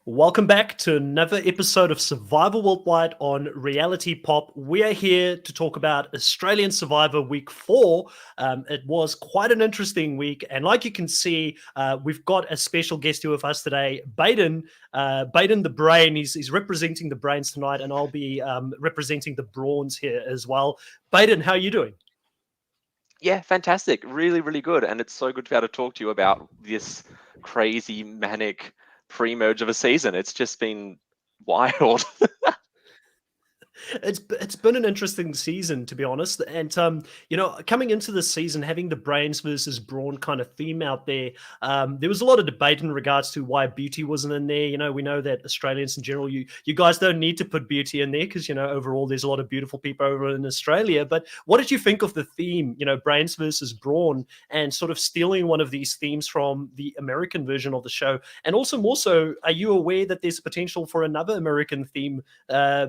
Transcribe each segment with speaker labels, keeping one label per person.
Speaker 1: Welcome back to another episode of Survivor Worldwide on Reality Pop. We are here to talk about Australian Survivor Week 4. It was quite an interesting week, and like you can see, we've got a special guest here with us today, Baden. Baden the Brain. He's representing the Brains tonight, and I'll be representing the Brawns here as well. Baden, how are you doing?
Speaker 2: Yeah, fantastic. Really, really good. And it's so good to be able to talk to you about this crazy, manic pre-merge of a season. It's just been wild.
Speaker 1: It's been an interesting season, to be honest. And coming into this season, having the Brains versus Brawn kind of theme out there, there was a lot of debate in regards to why Beauty wasn't in there. We know that Australians in general, you guys don't need to put Beauty in there because overall there's a lot of beautiful people over in Australia. But what did you think of the theme? Brains versus Brawn, and sort of stealing one of these themes from the American version of the show, and also more so, are you aware that there's potential for another American theme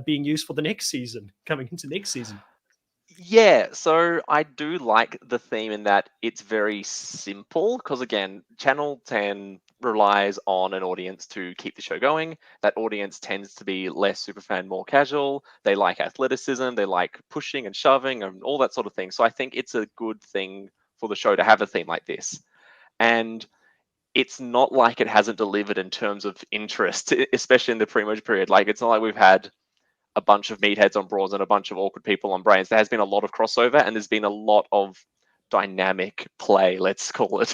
Speaker 1: being used for the next season, coming into next season?
Speaker 2: Yeah, so I do like the theme in that it's very simple because, again, Channel 10 relies on an audience to keep the show going. That audience tends to be less superfan, more casual. They like athleticism, they like pushing and shoving and all that sort of thing. So I think it's a good thing for the show to have a theme like this. And it's not like it hasn't delivered in terms of interest, especially in the pre-merge period. Like, it's not like we've had a bunch of meatheads on Brawls and a bunch of awkward people on Brains. There has been a lot of crossover and there's been a lot of dynamic play, let's call it.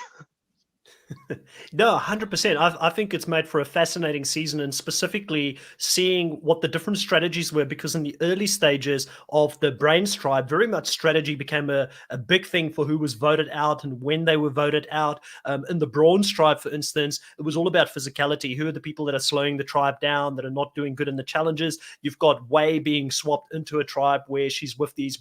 Speaker 1: No, 100%. I think it's made for a fascinating season, and specifically seeing what the different strategies were, because in the early stages of the Brains tribe, very much strategy became a big thing for who was voted out and when they were voted out. In the Brawns tribe, for instance, it was all about physicality. Who are the people that are slowing the tribe down, that are not doing good in the challenges? You've got Way being swapped into a tribe where she's with these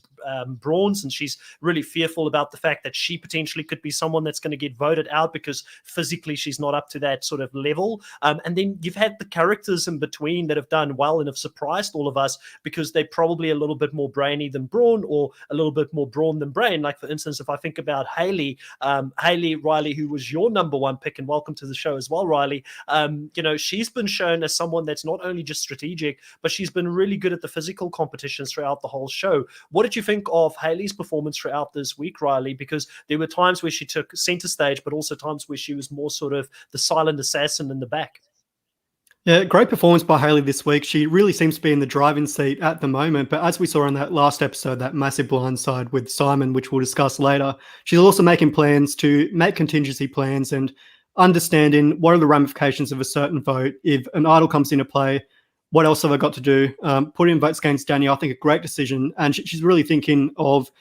Speaker 1: Brawns, and she's really fearful about the fact that she potentially could be someone that's going to get voted out because physically she's not up to that sort of level. And then you've had the characters in between that have done well and have surprised all of us because they're probably a little bit more brainy than Brawn, or a little bit more Brawn than Brain. Like, for instance, if I think about Hayley Riley, who was your number one pick, and welcome to the show as well, Riley. She's been shown as someone that's not only just strategic, but she's been really good at the physical competitions throughout the whole show. What did you think of Hayley's performance throughout this week, Riley? Because there were times where she took center stage, but also times where she was more sort of the silent assassin in the back.
Speaker 3: Yeah, great performance by Hayley this week. She really seems to be in the driving seat at the moment. But as we saw in that last episode, that massive blindside with Simon, which we'll discuss later, she's also making plans to make contingency plans and understanding what are the ramifications of a certain vote. If an idol comes into play, what else have I got to do? Putting in votes against Danny, I think a great decision. And she's really thinking of,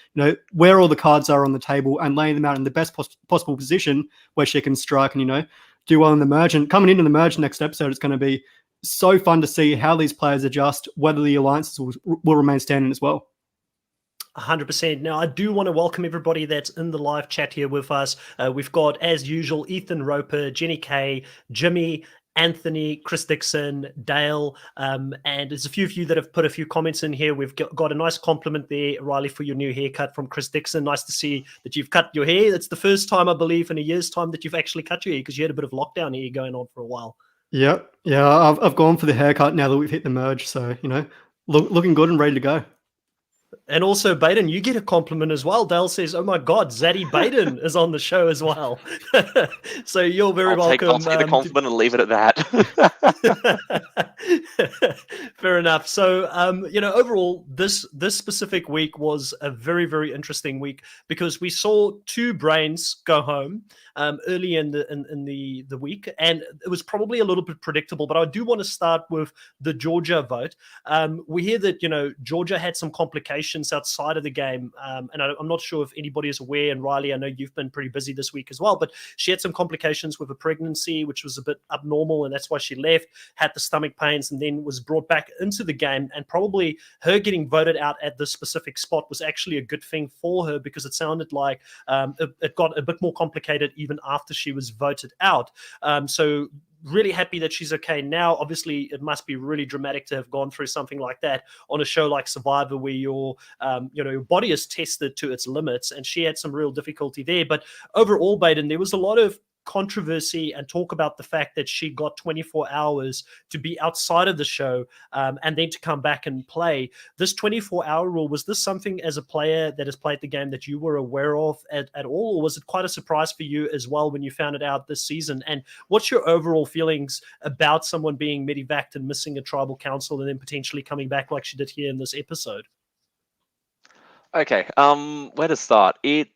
Speaker 3: where all the cards are on the table and laying them out in the best possible position where she can strike and, do well in the merge. And coming into the merge next episode, it's going to be so fun to see how these players adjust, whether the alliances will remain standing as well.
Speaker 1: 100%. Now, I do want to welcome everybody that's in the live chat here with us. We've got, as usual, Ethan Roper, Jenny Kay, Jimmy, Anthony, Chris Dixon, Dale, and there's a few of you that have put a few comments in here. We've got a nice compliment there, Riley, for your new haircut from Chris Dixon. Nice to see that you've cut your hair. It's the first time, I believe, in a year's time that you've actually cut your hair, because you had a bit of lockdown hair going on for a while.
Speaker 3: Yeah, I've gone for the haircut now that we've hit the merge. So, looking good and ready to go.
Speaker 1: And also, Baden, you get a compliment as well. Dale says, "Oh my God, Zaddy Baden is on the show as well." So you're very welcome.
Speaker 2: I'll take the compliment and leave it at that.
Speaker 1: Fair enough. So, overall, this specific week was a very, very interesting week, because we saw two Brains go home early in the week, and it was probably a little bit predictable. But I do want to start with the Georgia vote. We hear that Georgia had some complications outside of the game, and I'm not sure if anybody is aware. And Riley, I know you've been pretty busy this week as well, but she had some complications with a pregnancy, which was a bit abnormal, and that's why she left, had the stomach pains, and then was brought back into the game. And probably her getting voted out at this specific spot was actually a good thing for her, because it sounded like it got a bit more complicated even after she was voted out. So really happy that she's okay now. Obviously, it must be really dramatic to have gone through something like that on a show like Survivor, where your body is tested to its limits, and she had some real difficulty there. But overall, Baden, there was a lot of controversy and talk about the fact that she got 24 hours to be outside of the show and then to come back and play. This 24-hour rule, was this something as a player that has played the game that you were aware of at all, or was it quite a surprise for you as well when you found it out this season? And what's your overall feelings about someone being medevaced and missing a tribal council and then potentially coming back like she did here in this episode?
Speaker 2: Okay, where to start? It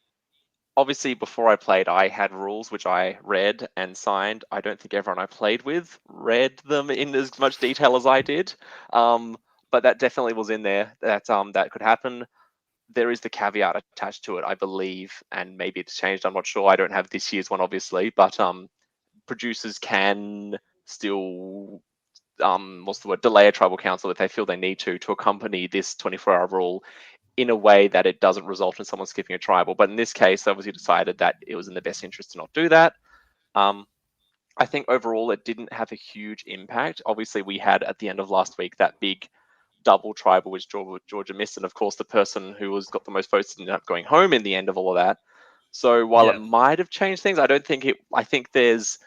Speaker 2: obviously, before I played, I had rules which I read and signed. I don't think everyone I played with read them in as much detail as I did, but that definitely was in there. That could happen. There is the caveat attached to it, I believe, and maybe it's changed. I'm not sure. I don't have this year's one, obviously, but producers can still delay a tribal council if they feel they need to accompany this 24-hour rule in a way that it doesn't result in someone skipping a tribal. But in this case, obviously decided that it was in the best interest to not do that. I think overall it didn't have a huge impact. Obviously, we had at the end of last week that big double tribal which Georgia missed, and of course the person who got the most votes ended up going home in the end of all of that. So while it might have changed things, I don't think it. I think there's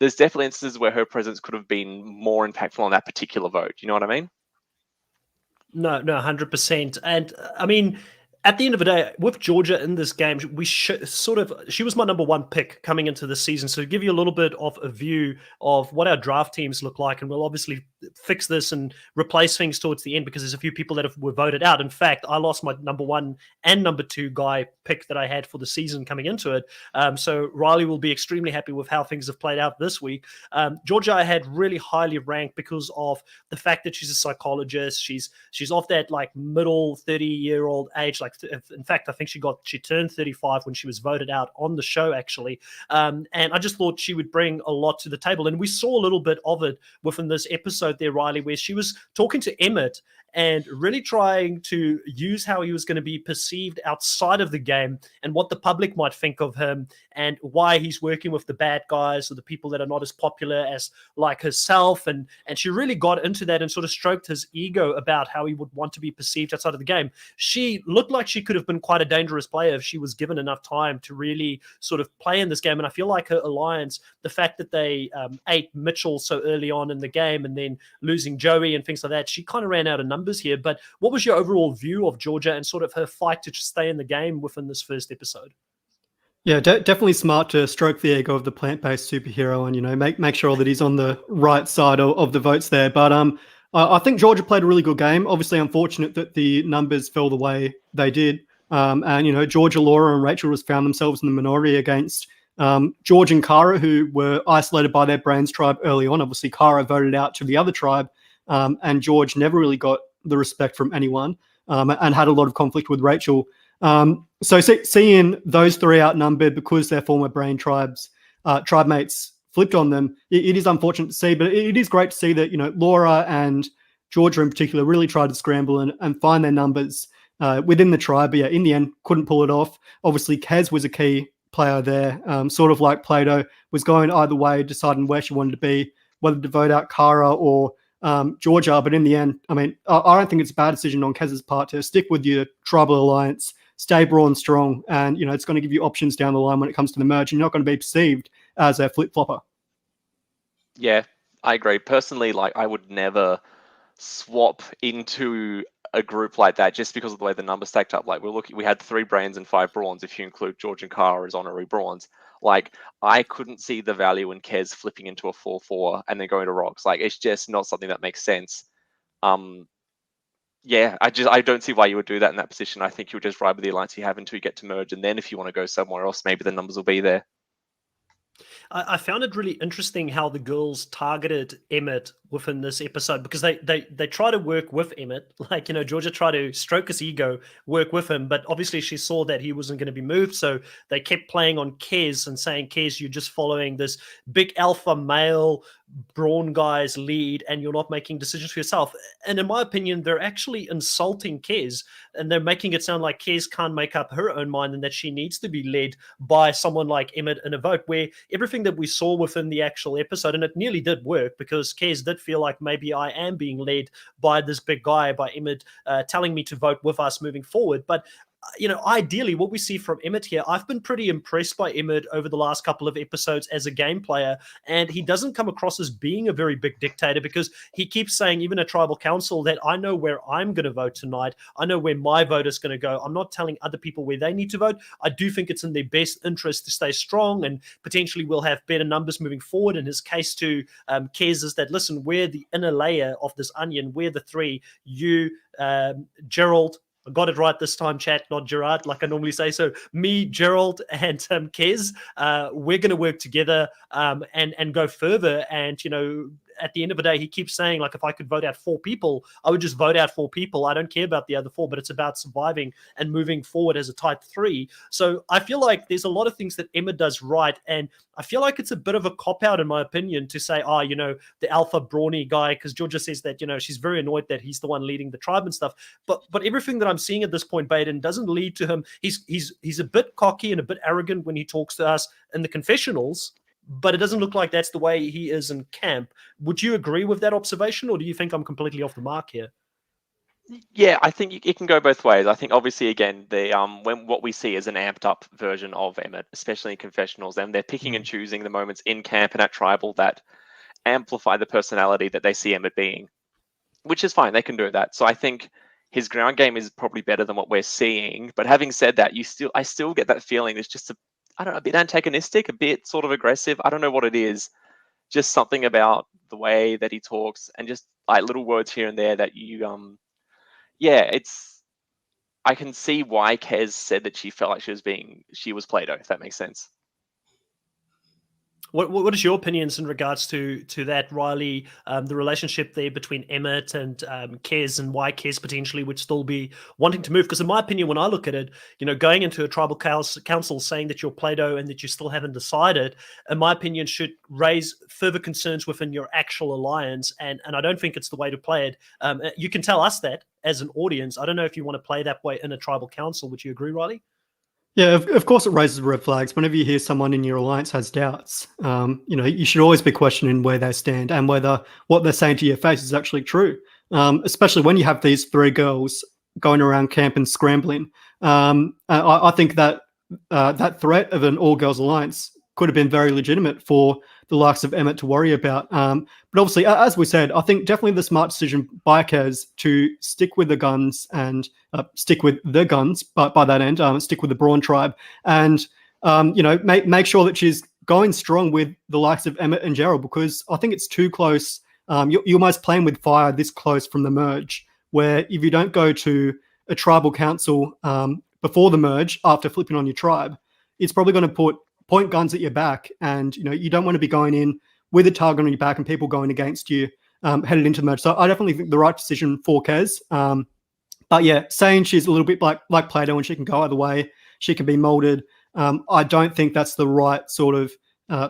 Speaker 2: definitely instances where her presence could have been more impactful on that particular vote. You know what I mean?
Speaker 1: No, 100%. And I mean, at the end of the day, with Georgia in this game, she was my number one pick coming into the season. So to give you a little bit of a view of what our draft teams look like, and we'll obviously fix this and replace things towards the end because there's a few people that were voted out. In fact, I lost my number one and number two guy pick that I had for the season coming into it. So Riley will be extremely happy with how things have played out this week. Georgia I had really highly ranked because of the fact that she's a psychologist. She's of that like middle 30-year-old age. Like, in fact, I think she turned 35 when she was voted out on the show, actually. And I just thought she would bring a lot to the table. And we saw a little bit of it within this episode there, Riley, where she was talking to Emmett and really trying to use how he was going to be perceived outside of the game and what the public might think of him and why he's working with the bad guys or the people that are not as popular as like herself. And she really got into that and sort of stroked his ego about how he would want to be perceived outside of the game. She looked like she could have been quite a dangerous player if she was given enough time to really sort of play in this game. And I feel like her alliance, the fact that they ate Mitchell so early on in the game and then losing Joey and things like that, she kind of ran out of numbers here. But what was your overall view of Georgia and sort of her fight to stay in the game within this first episode?
Speaker 3: Yeah, definitely smart to stroke the ego of the plant-based superhero and make sure that he's on the right side of the votes there. But I think Georgia played a really good game. Obviously, unfortunate that the numbers fell the way they did. And Georgia, Laura, and Rachel just found themselves in the minority against George and Kara, who were isolated by their Brains tribe early on. Obviously, Kara voted out to the other tribe, and George never really got the respect from anyone and had a lot of conflict with Rachel. So seeing those three outnumbered because their former Brain tribe mates flipped on them, it is unfortunate to see, but it is great to see that, Laura and Georgia in particular really tried to scramble and find their numbers within the tribe. But yeah, in the end, couldn't pull it off. Obviously, Kaz was a key player there, sort of like Plato, was going either way, deciding where she wanted to be, whether to vote out Kara or Georgia. But in the end, I mean, I don't think it's a bad decision on Kaz's part to stick with your tribal alliance, stay Brawn strong, and it's going to give you options down the line when it comes to the merge. You're not going to be perceived as a flip-flopper.
Speaker 2: Yeah, I agree. Personally, like, I would never swap into a group like that just because of the way the numbers stacked up. Like, we had 3 Brains and 5 Brawns if you include George and Kara as honorary Brawns. Like, I couldn't see the value in Kez flipping into a 4-4 and then going to Rocks. Like, it's just not something that makes sense. Yeah, I don't see why you would do that in that position. I think you would just ride with the alliance you have until you get to merge, and then if you want to go somewhere else, maybe the numbers will be there.
Speaker 1: I found it really interesting how the girls targeted Emmett within this episode because they try to work with Emmett. Like, Georgia tried to stroke his ego, work with him, but obviously she saw that he wasn't going to be moved. So they kept playing on Kez and saying, Kez, you're just following this big alpha male Brawn guy's lead and you're not making decisions for yourself. And in my opinion, they're actually insulting Kez and they're making it sound like Kez can't make up her own mind and that she needs to be led by someone like Emmett in a vote, where everything that we saw within the actual episode, and it nearly did work because Kez did feel like maybe I am being led by this big guy, by Emmett, telling me to vote with us moving forward. But ideally what we see from Emmett here, I've been pretty impressed by Emmett over the last couple of episodes as a game player, and he doesn't come across as being a very big dictator because he keeps saying, even at tribal council, that I know where I'm going to vote tonight. I know where my vote is going to go. I'm not telling other people where they need to vote. I do think it's in their best interest to stay strong, and potentially we'll have better numbers moving forward. In his case to Kez is that, listen, we're the inner layer of this onion. We're the three, you, Gerald, I got it right this time, chat, not Gerard, like I normally say. So me, Gerald, and Kez, we're going to work together and go further. And, at the end of the day, he keeps saying, like, if I could vote out 4 people, I would just vote out 4 people. I don't care about the other 4, but it's about surviving and moving forward as a type 3. So I feel like there's a lot of things that Emma does right. And I feel like it's a bit of a cop-out, in my opinion, to say, the alpha brawny guy, because Georgia says that, she's very annoyed that he's the one leading the tribe and stuff. But everything that I'm seeing at this point, Baden, doesn't lead to him. He's a bit cocky and a bit arrogant when he talks to us in the confessionals, but it doesn't look like that's the way he is in camp. Would you agree with that observation, or do you think I'm completely off the mark here?
Speaker 2: Yeah, I think it can go both ways. I think obviously, again, when what we see is an amped up version of Emmett, especially in confessionals, and they're picking and choosing the moments in camp and at tribal that amplify the personality that they see Emmett being, which is fine. They can do that. So I think his ground game is probably better than what we're seeing. But having said that, I still get that feeling it's just a bit antagonistic, a bit sort of aggressive. I don't know what it is. Just something about the way that he talks and just like little words here and there that I can see why Kez said that she felt like she was Play-Doh, if that makes sense.
Speaker 1: What is your opinions in regards to that, Riley? The relationship there between Emmett and Kez, and why Kez potentially would still be wanting to move? Because in my opinion, when I look at it, going into a tribal council saying that you're Play-Doh and that you still haven't decided, in my opinion, should raise further concerns within your actual alliance. And I don't think it's the way to play it. You can tell us that as an audience. I don't know if you want to play that way in a tribal council. Would you agree, Riley?
Speaker 3: Yeah, of course it raises red flags. Whenever you hear someone in your alliance has doubts, you should always be questioning where they stand and whether what they're saying to your face is actually true, especially when you have these 3 girls going around camp and scrambling. I think that that threat of an all-girls alliance could have been very legitimate for the likes of Emmett to worry about. But obviously, as we said, I think definitely the smart decision by Kez to stick with the guns and stick with the guns, but by that end, stick with the Brawn tribe and, make sure that she's going strong with the likes of Emmett and Gerald, because I think it's too close. You're almost playing with fire this close from the merge, where if you don't go to a tribal council before the merge, after flipping on your tribe, it's probably going to point guns at your back, and you don't want to be going in with a target on your back and people going against you headed into the merge. So I definitely think the right decision for Kez. But yeah, saying she's a little bit like Play-Doh and she can go either way, she can be molded. I don't think that's the right sort of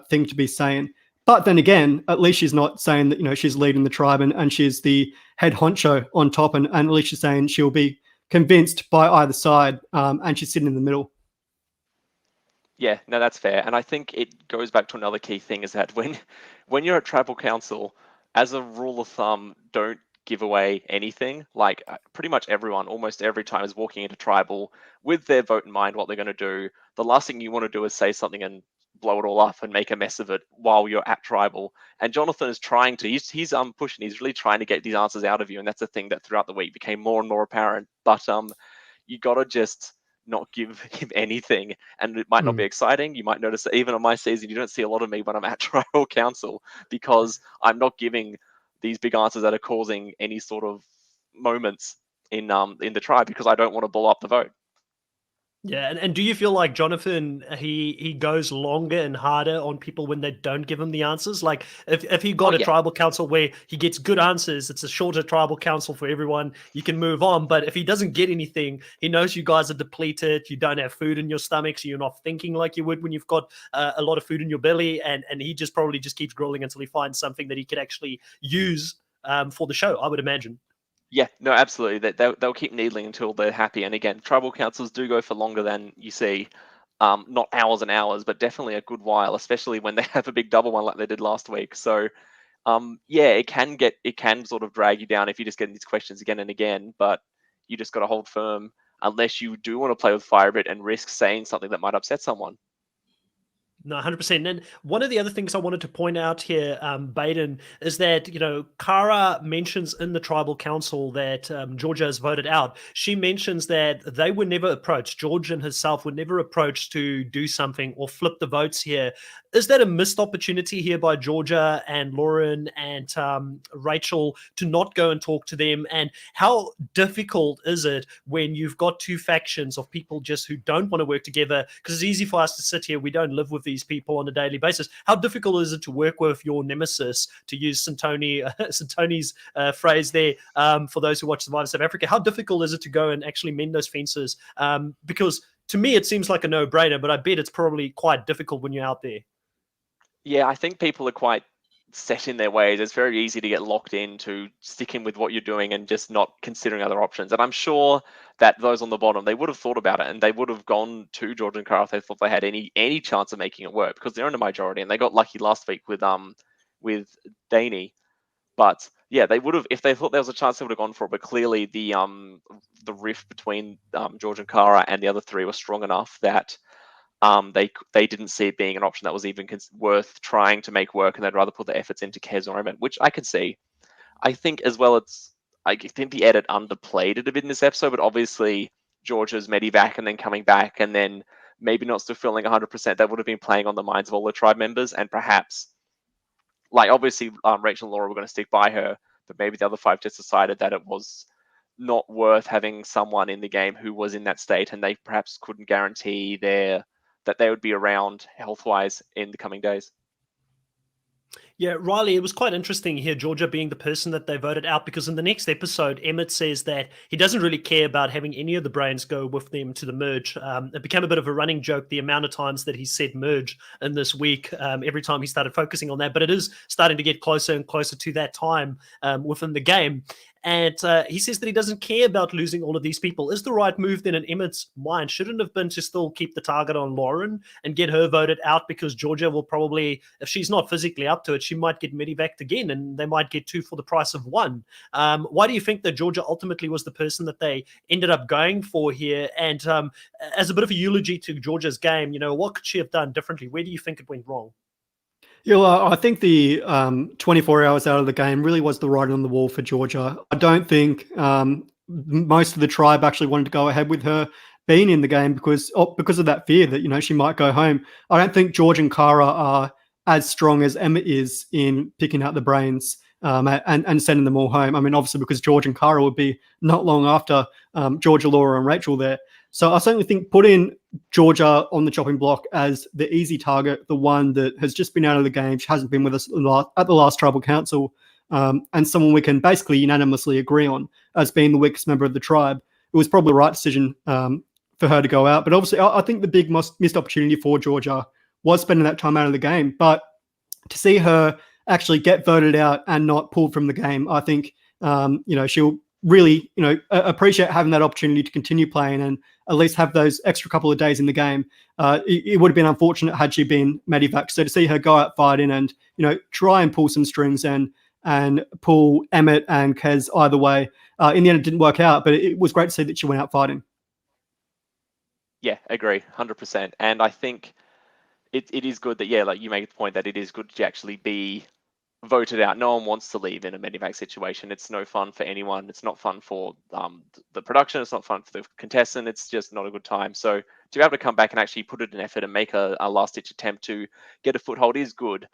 Speaker 3: thing to be saying. But then again, at least she's not saying that she's leading the tribe and she's the head honcho on top, and at least she's saying she'll be convinced by either side, and she's sitting in the middle.
Speaker 2: Yeah, no, that's fair. And I think it goes back to another key thing is that when you're at tribal council, as a rule of thumb, don't give away anything. Like pretty much everyone, almost every time, is walking into tribal with their vote in mind, what they're going to do. The last thing you want to do is say something and blow it all up and make a mess of it while you're at tribal. And Jonathan is trying to, he's pushing, he's really trying to get these answers out of you. And that's a thing that throughout the week became more and more apparent. But you got to just not give him anything, and it might not be exciting. You might notice that even on my season, you don't see a lot of me when I'm at tribal council, because I'm not giving these big answers that are causing any sort of moments in the tribe, because I don't want to blow up the vote.
Speaker 1: Yeah, and do you feel like Jonathan, he goes longer and harder on people when they don't give him the answers? Like if he got a tribal council where he gets good answers, it's a shorter tribal council for everyone, you can move on. But if he doesn't get anything, he knows you guys are depleted, you don't have food in your stomach, so you're not thinking like you would when you've got a lot of food in your belly, and he just probably just keeps grilling until he finds something that he could actually use for the show, I would imagine.
Speaker 2: Yeah, no, absolutely. They'll keep needling until they're happy. And again, tribal councils do go for longer than you see. Not hours and hours, but definitely a good while, especially when they have a big double one like they did last week. So, it can sort of drag you down if you just get these questions again and again, but you just got to hold firm. unless you do want to play with fire a bit and risk saying something that might upset someone.
Speaker 1: No, 100%. And one of the other things I wanted to point out here, Baden, is that, Kara mentions in the tribal council that Georgia has voted out. She mentions that they were never approached. Georgia and herself were never approached to do something or flip the votes here. Is that a missed opportunity here by Georgia and Lauren and Rachel to not go and talk to them? And how difficult is it when you've got two factions of people just who don't want to work together? Because it's easy for us to sit here. We don't live with these people on a daily basis. How difficult is it to work with your nemesis, to use Santoni's phrase there, for those who watch Survivor South Africa? How difficult is it to go and actually mend those fences? Because to me, it seems like a no-brainer, but I bet it's probably quite difficult when you're out there.
Speaker 2: Yeah, I think people are quite set in their ways. It's very easy to get locked into sticking with what you're doing and just not considering other options. And I'm sure that those on the bottom, they would have thought about it and they would have gone to George and Carl if they thought they had any chance of making it work, because they're in a majority and they got lucky last week with Daney. But yeah, they would have, if they thought there was a chance, they would have gone for it. But clearly the rift between George and Cara and the other three was strong enough that they didn't see it being an option that was even worth trying to make work, and they'd rather put the efforts into Kez or Emmett, which I can see. I think as well, I think the edit underplayed it a bit in this episode, but obviously George's medivac and then coming back and then maybe not still feeling 100%, that would have been playing on the minds of all the tribe members, and perhaps, like, obviously Rachel and Laura were going to stick by her, but maybe the other five just decided that it was not worth having someone in the game who was in that state, and they perhaps couldn't guarantee that they would be around health-wise in the coming days.
Speaker 1: Yeah, Riley, it was quite interesting here, Georgia being the person that they voted out, because in the next episode, Emmett says that he doesn't really care about having any of the brains go with them to the merge. It became a bit of a running joke, the amount of times that he said merge in this week, every time he started focusing on that. But it is starting to get closer and closer to that time within the game. And he says that he doesn't care about losing all of these people. Is the right move then in Emmett's mind? Shouldn't have been to still keep the target on Lauren and get her voted out, because Georgia will probably, if she's not physically up to it, she might get medevaced again and they might get two for the price of one. Why do you think that Georgia ultimately was the person that they ended up going for here? And as a bit of a eulogy to Georgia's game, what could she have done differently? Where do you think it went wrong?
Speaker 3: Yeah, well, I think the 24 hours out of the game really was the writing on the wall for Georgia. I don't think most of the tribe actually wanted to go ahead with her being in the game because of that fear that, she might go home. I don't think George and Cara are as strong as Emma is in picking out the brains and sending them all home. I mean, obviously because George and Cara would be not long after Georgia, Laura and Rachel there. So I certainly think putting Georgia on the chopping block as the easy target, the one that has just been out of the game, she hasn't been with us at the last tribal council, and someone we can basically unanimously agree on as being the weakest member of the tribe, it was probably the right decision for her to go out. But obviously, I think the big missed opportunity for Georgia was spending that time out of the game. But to see her actually get voted out and not pulled from the game, I think, she'll really, appreciate having that opportunity to continue playing and at least have those extra couple of days in the game. It would have been unfortunate had she been medivac. So to see her go out fighting and, try and pull some strings and pull Emmett and Kez either way. In the end, it didn't work out, but it was great to see that she went out fighting.
Speaker 2: Yeah, agree, 100%. And I think it is good that, like you make the point that it is good to actually be voted out. No one wants to leave in a medivac situation. It's no fun for anyone. It's not fun for the production. It's not fun for the contestant. It's just not a good time. So to be able to come back and actually put it in effort and make a last-ditch attempt to get a foothold is good.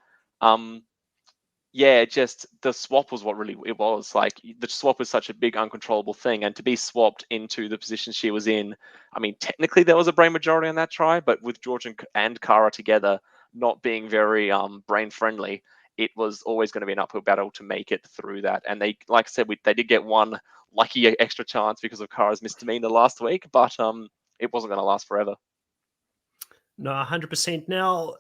Speaker 2: Just the swap was what really it was. Like, the swap was such a big uncontrollable thing, and to be swapped into the position she was in, I mean, technically there was a brain majority on that try, but with George and Cara together not being very brain friendly, it was always going to be an uphill battle to make it through that. And they, like I said, they did get one lucky extra chance because of Cara's misdemeanor last week, but it wasn't going to last forever.
Speaker 1: No, 100%. Now,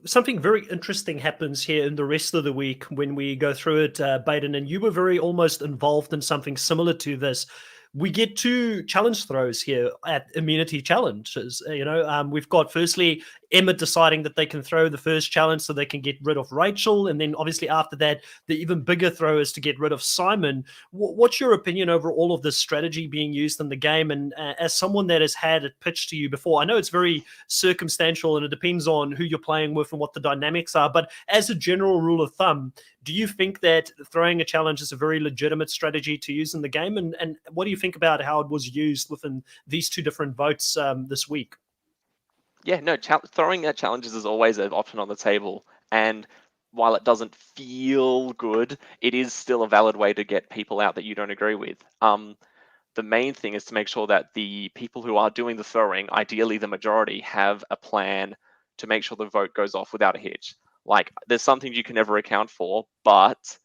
Speaker 1: something very interesting happens here in the rest of the week when we go through it, Baden, and you were very almost involved in something similar to this. we get 2 challenge throws here at immunity challenges. We've got firstly Emmett deciding that they can throw the first challenge so they can get rid of Rachel, and then obviously after that, the even bigger throw is to get rid of Simon. What's your opinion over all of this strategy being used in the game? And as someone that has had it pitched to you before, I know it's very circumstantial and it depends on who you're playing with and what the dynamics are, but as a general rule of thumb, do you think that throwing a challenge is a very legitimate strategy to use in the game? And what do you think about how it was used within these 2 different votes this week?
Speaker 2: Yeah, no, throwing out challenges is always an option on the table. And while it doesn't feel good, it is still a valid way to get people out that you don't agree with. The main thing is to make sure that the people who are doing the throwing, ideally the majority, have a plan to make sure the vote goes off without a hitch. Like, there's some things you can never account for, but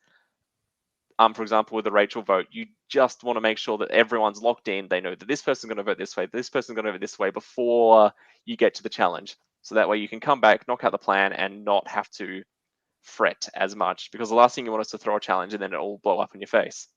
Speaker 2: for example, with the Rachel vote, you just want to make sure that everyone's locked in. They know that this person's going to vote this way, this person's going to vote this way before you get to the challenge. So that way you can come back, knock out the plan, and not have to fret as much. Because the last thing you want is to throw a challenge and then it all blow up in your face.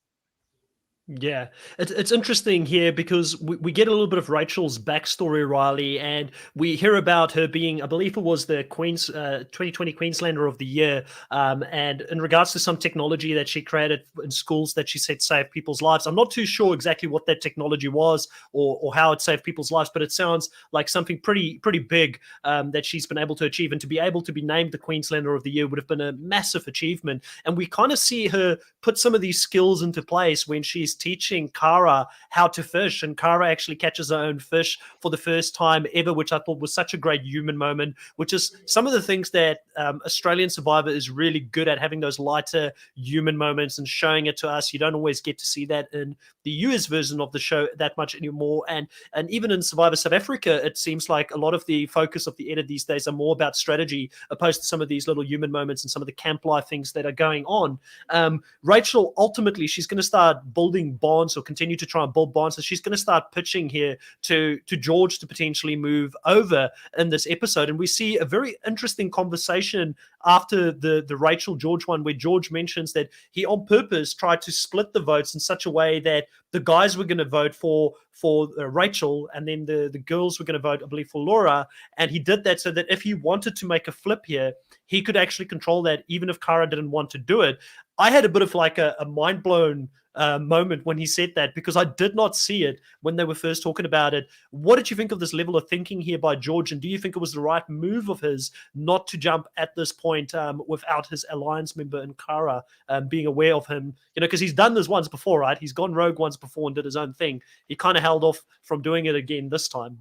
Speaker 1: Yeah, it's interesting here because we get a little bit of Rachel's backstory, Riley, and we hear about her being, I believe it was the 2020 Queenslander of the Year, and in regards to some technology that she created in schools that she said saved people's lives. I'm not too sure exactly what that technology was or how it saved people's lives, but it sounds like something pretty big that she's been able to achieve, and to be able to be named the Queenslander of the Year would have been a massive achievement. And we kind of see her put some of these skills into place when she's teaching Kara how to fish, and Kara actually catches her own fish for the first time ever, which I thought was such a great human moment, which is some of the things that Australian Survivor is really good at, having those lighter human moments and showing it to us. You don't always get to see that in the US version of the show that much anymore, and even in Survivor South Africa, it seems like a lot of the focus of the edit these days are more about strategy opposed to some of these little human moments and some of the camp life things that are going on. Rachel, ultimately, she's going to start building bonds or continue to try and build bonds. So she's going to start pitching here to George to potentially move over in this episode. And we see a very interesting conversation after the Rachel George one, where George mentions that he on purpose tried to split the votes in such a way that the guys were going to vote for Rachel, and then the girls were going to vote, I believe, for Laura. And he did that so that if he wanted to make a flip here, he could actually control that, even if Kara didn't want to do it. I had a bit of like a mind blown moment when he said that, because I did not see it when they were first talking about it. What did you think of this level of thinking here by George? And do you think it was the right move of his not to jump at this point without his alliance member in Kara being aware of him? Because he's done this once before, right? He's gone rogue once before and did his own thing. He kind of held off from doing it again this time.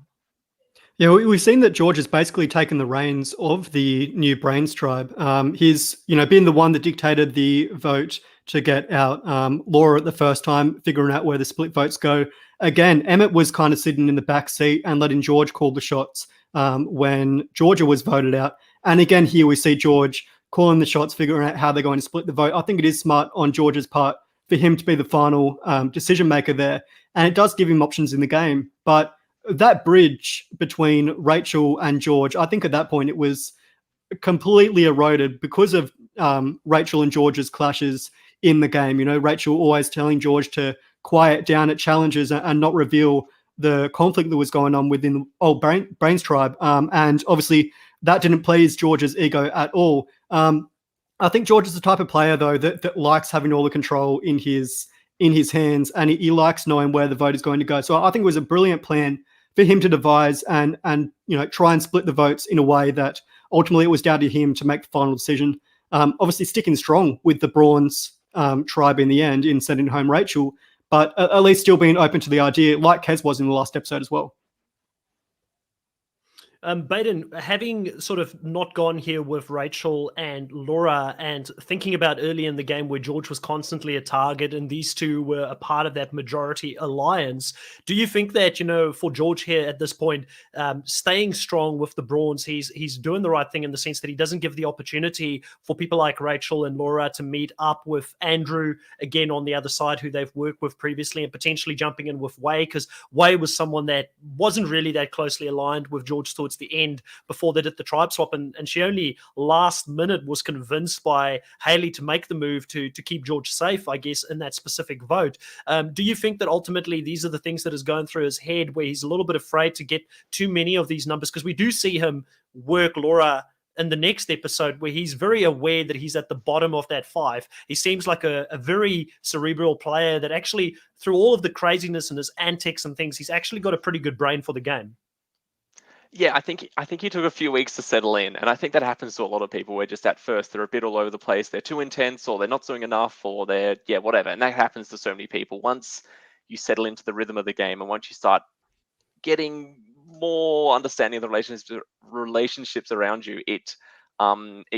Speaker 3: Yeah, we've seen that George has basically taken the reins of the new Brains tribe. He's, been the one that dictated the vote to get out Laura at the first time, figuring out where the split votes go. Again, Emmett was kind of sitting in the back seat and letting George call the shots when Georgia was voted out. And again, here we see George calling the shots, figuring out how they're going to split the vote. I think it is smart on George's part for him to be the final decision maker there. And it does give him options in the game. But that bridge between Rachel and George, I think at that point it was completely eroded because of Rachel and George's clashes in the game. Rachel always telling George to quiet down at challenges and not reveal the conflict that was going on within the old Brains tribe. And obviously that didn't please George's ego at all. I think George is the type of player, though, that likes having all the control in his hands, and he likes knowing where the vote is going to go. So I think it was a brilliant plan for him to devise and try and split the votes in a way that ultimately it was down to him to make the final decision. Obviously sticking strong with the Brawn's tribe in the end in sending home Rachel, but at least still being open to the idea, like Kez was in the last episode as well.
Speaker 1: Baden, having sort of not gone here with Rachel and Laura, and thinking about early in the game where George was constantly a target and these two were a part of that majority alliance, do you think that, for George here at this point, staying strong with the Brawns, he's doing the right thing in the sense that he doesn't give the opportunity for people like Rachel and Laura to meet up with Andrew again on the other side, who they've worked with previously, and potentially jumping in with Wei, because Wei was someone that wasn't really that closely aligned with George towards towards the end before they did the tribe swap, and she only last minute was convinced by Haley to make the move to keep George safe, I guess, in that specific vote. Do you think that ultimately these are the things that is going through his head, where he's a little bit afraid to get too many of these numbers? Because we do see him work Laura in the next episode, where he's very aware that he's at the bottom of that 5. He seems like a very cerebral player that actually, through all of the craziness and his antics and things, he's actually got a pretty good brain for the game.
Speaker 2: Yeah, I think he took a few weeks to settle in, and I think that happens to a lot of people where just at first they're a bit all over the place, they're too intense, or they're not doing enough, or they're whatever, and that happens to so many people. Once you settle into the rhythm of the game, and once you start getting more understanding of the relationships around you, it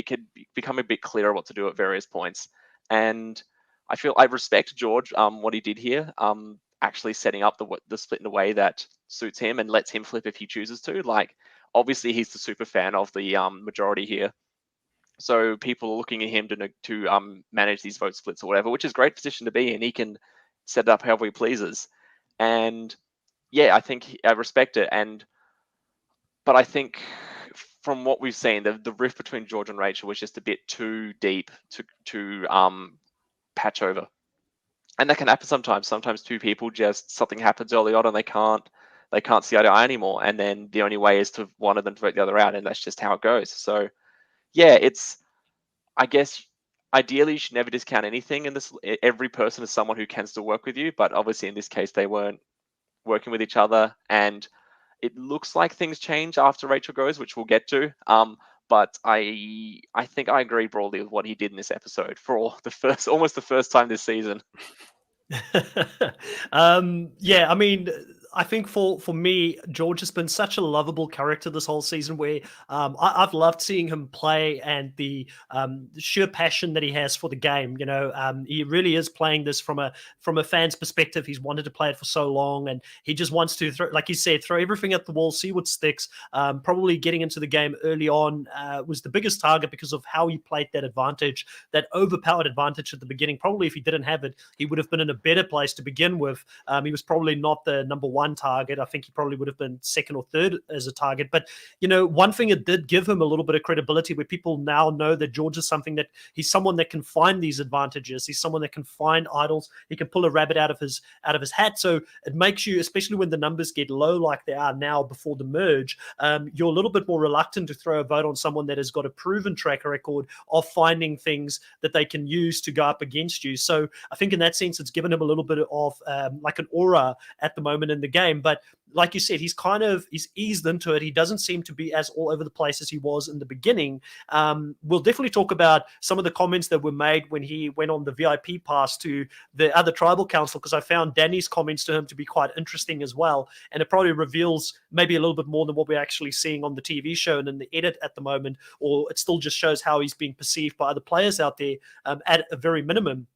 Speaker 2: could become a bit clearer what to do at various points. And I respect George, what he did here, actually setting up the split in a way that suits him and lets him flip if he chooses to. Like, obviously he's the super fan of the majority here, so people are looking at him to manage these vote splits or whatever, which is a great position to be in. He can set it up however he pleases, and yeah, I think I respect it. But I think from what we've seen, the rift between George and Rachel was just a bit too deep to patch over. And that can happen sometimes. Sometimes two people something happens early on and they can't see eye to eye anymore. And then the only way is to one of them to vote the other out, and that's just how it goes. So yeah, I guess ideally you should never discount anything in this. Every person is someone who can still work with you, but obviously in this case they weren't working with each other, and it looks like things change after Rachel goes, which we'll get to. But I think I agree broadly with what he did in this episode for almost the first time this season.
Speaker 1: Yeah, I mean, I think for me, George has been such a lovable character this whole season, where I've loved seeing him play, and the sheer passion that he has for the game. He really is playing this from a fan's perspective. He's wanted to play it for so long, and he just wants to throw, like you said, throw everything at the wall, see what sticks. Probably getting into the game early on was the biggest target because of how he played that advantage, that overpowered advantage at the beginning. Probably if he didn't have it, he would have been in a better place to begin with. He was probably not the number 1 target. I think he probably would have been second or third as a target. But, one thing it did give him a little bit of credibility, where people now know that George is he's someone that can find these advantages. He's someone that can find idols. He can pull a rabbit out of his hat. So it makes you, especially when the numbers get low like they are now before the merge, you're a little bit more reluctant to throw a vote on someone that has got a proven track record of finding things that they can use to go up against you. So I think in that sense, it's given him a little bit of like an aura at the moment in the game. But like you said, he's eased into it. He doesn't seem to be as all over the place as he was in the beginning. We'll definitely talk about some of the comments that were made when he went on the VIP pass to the other tribal council, because I found Danny's comments to him to be quite interesting as well. And it probably reveals maybe a little bit more than what we're actually seeing on the TV show and in the edit at the moment, or it still just shows how he's being perceived by other players out there at a very minimum.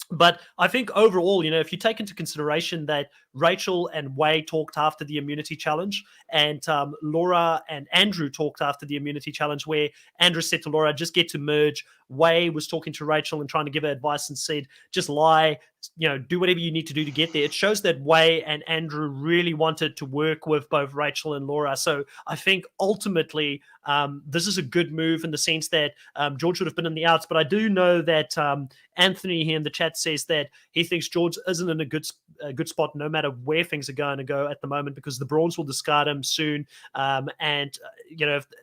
Speaker 1: But I think overall, if you take into consideration that Rachel and Wei talked after the immunity challenge, and Laura and Andrew talked after the immunity challenge, where Andrew said to Laura, just get to merge. Wei was talking to Rachel and trying to give her advice and said, just lie, do whatever you need to do to get there. It shows that Wei and Andrew really wanted to work with both Rachel and Laura. So I think ultimately this is a good move in the sense that George would have been in the outs. But I do know that Anthony here in the chat says that he thinks George isn't in a good spot no matter where things are going to go at the moment, because the Brawns will discard him soon. And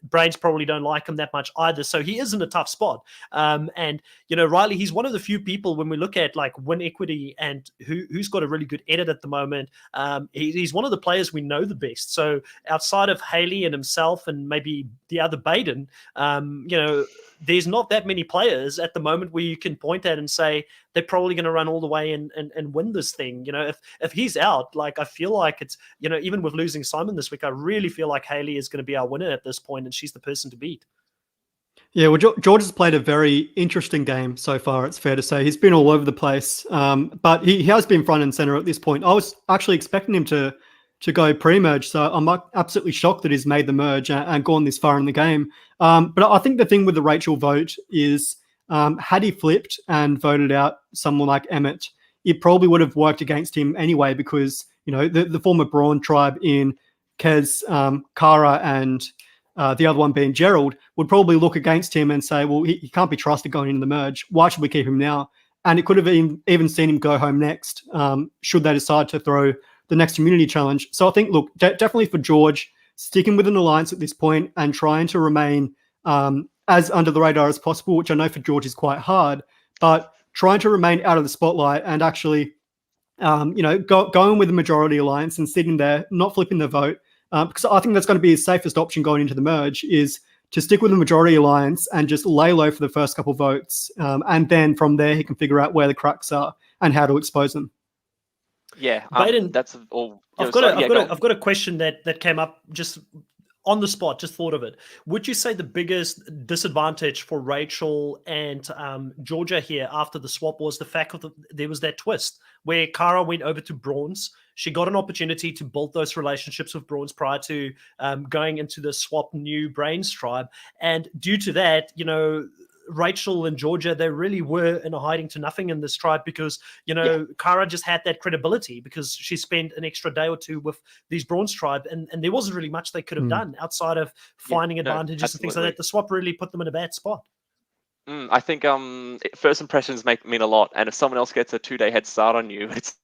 Speaker 1: Brains probably don't like him that much either. So he is in a tough spot. And Riley, he's one of the few people, when we look at like win equity and who's got a really good edit at the moment, he's one of the players we know the best. So outside of Haley and himself and maybe the other Baden, there's not that many players at the moment where you can point at and say they're probably going to run all the way and win this thing. If he's out, like I feel like it's, even with losing Simon this week, I really feel like Haley is going to be our winner at this point, and she's the person to beat.
Speaker 3: Yeah, well, George has played a very interesting game so far, it's fair to say. He's been all over the place, but he has been front and center at this point. I was actually expecting him to go pre-merge, so I'm absolutely shocked that he's made the merge and gone this far in the game. But I think the thing with the Rachel vote is, had he flipped and voted out someone like Emmett, it probably would have worked against him anyway, because the former Brawn tribe in Kez, Kara, and the other one being Gerald, would probably look against him and say, well, he can't be trusted going into the merge. Why should we keep him now? And it could have even seen him go home next, should they decide to throw the next immunity challenge. So I think, look, definitely for George, sticking with an alliance at this point and trying to remain as under the radar as possible, which I know for George is quite hard, but trying to remain out of the spotlight and actually, going with the majority alliance and sitting there, not flipping the vote, because I think that's going to be his safest option going into the merge, is to stick with the majority alliance and just lay low for the first couple votes. And then from there, he can figure out where the cracks are and how to expose them.
Speaker 2: Yeah,
Speaker 1: Baden,
Speaker 2: that's all.
Speaker 1: I've got a question that came up just on the spot, just thought of it. Would you say the biggest disadvantage for Rachel and Georgia here after the swap was the fact that there was that twist where Kara went over to Brawn's? She got an opportunity to build those relationships with Brawn's prior to going into the swap new Brains tribe. And due to that, Rachel and Georgia, they really were in a hiding to nothing in this tribe because, Kara just had that credibility because she spent an extra day or two with these Brawn's tribe and there wasn't really much they could have done outside of finding advantages and things like that. The swap really put them in a bad spot.
Speaker 2: I think first impressions mean a lot, and if someone else gets a 2-day head start on you, it's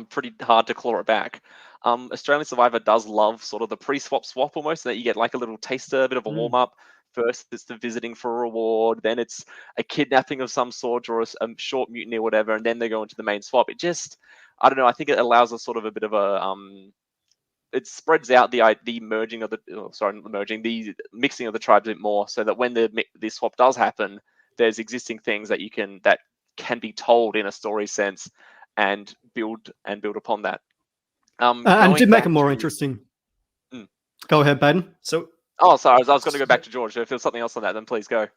Speaker 2: pretty hard to claw it back. Australian Survivor does love sort of the pre-swap swap almost, that you get like a little taster, a bit of a warm-up. First, it's the visiting for a reward, then it's a kidnapping of some sort or a short mutiny or whatever, and then they go into the main swap. It just, I don't know, I think it allows us sort of a bit of a it spreads out the merging of the mixing of the tribes a bit more, so that when the swap does happen, there's existing things that can be told in a story sense and build upon that.
Speaker 3: And it did make it more interesting. Go ahead, Baden.
Speaker 1: So,
Speaker 2: sorry, I was going to go back to George. If there's something else on that, then please go.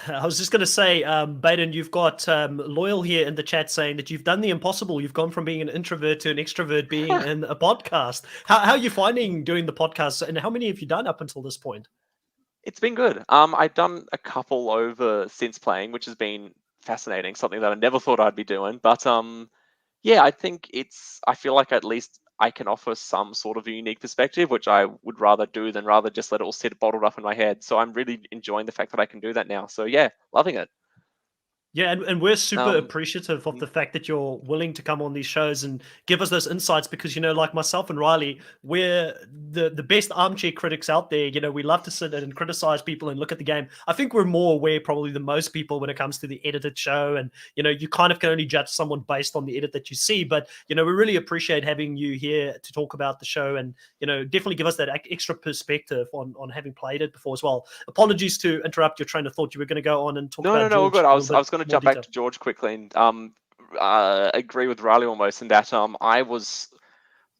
Speaker 1: I was just going to say, Baden, you've got Loyal here in the chat saying that you've done the impossible. You've gone from being an introvert to an extrovert being in a podcast. How are you finding doing the podcast, and how many have you done up until this point?
Speaker 2: It's been good. I've done a couple over since playing, which has been fascinating, something that I never thought I'd be doing. But I think I feel like at least I can offer some sort of a unique perspective, which I would rather do than just let it all sit bottled up in my head. So I'm really enjoying the fact that I can do that now. So yeah, loving it.
Speaker 1: Yeah, and we're super appreciative of the fact that you're willing to come on these shows and give us those insights because, like myself and Riley, we're the best armchair critics out there. We love to sit and criticize people and look at the game. I think we're more aware probably than most people when it comes to the edited show. And, you kind of can only judge someone based on the edit that you see. But, we really appreciate having you here to talk about the show and, definitely give us that extra perspective on having played it before as well. Apologies to interrupt your train of thought. You were going to go on and talk about
Speaker 2: No,
Speaker 1: George
Speaker 2: good. I was going to jump
Speaker 1: detail.
Speaker 2: back to George quickly and agree with Riley almost in that I was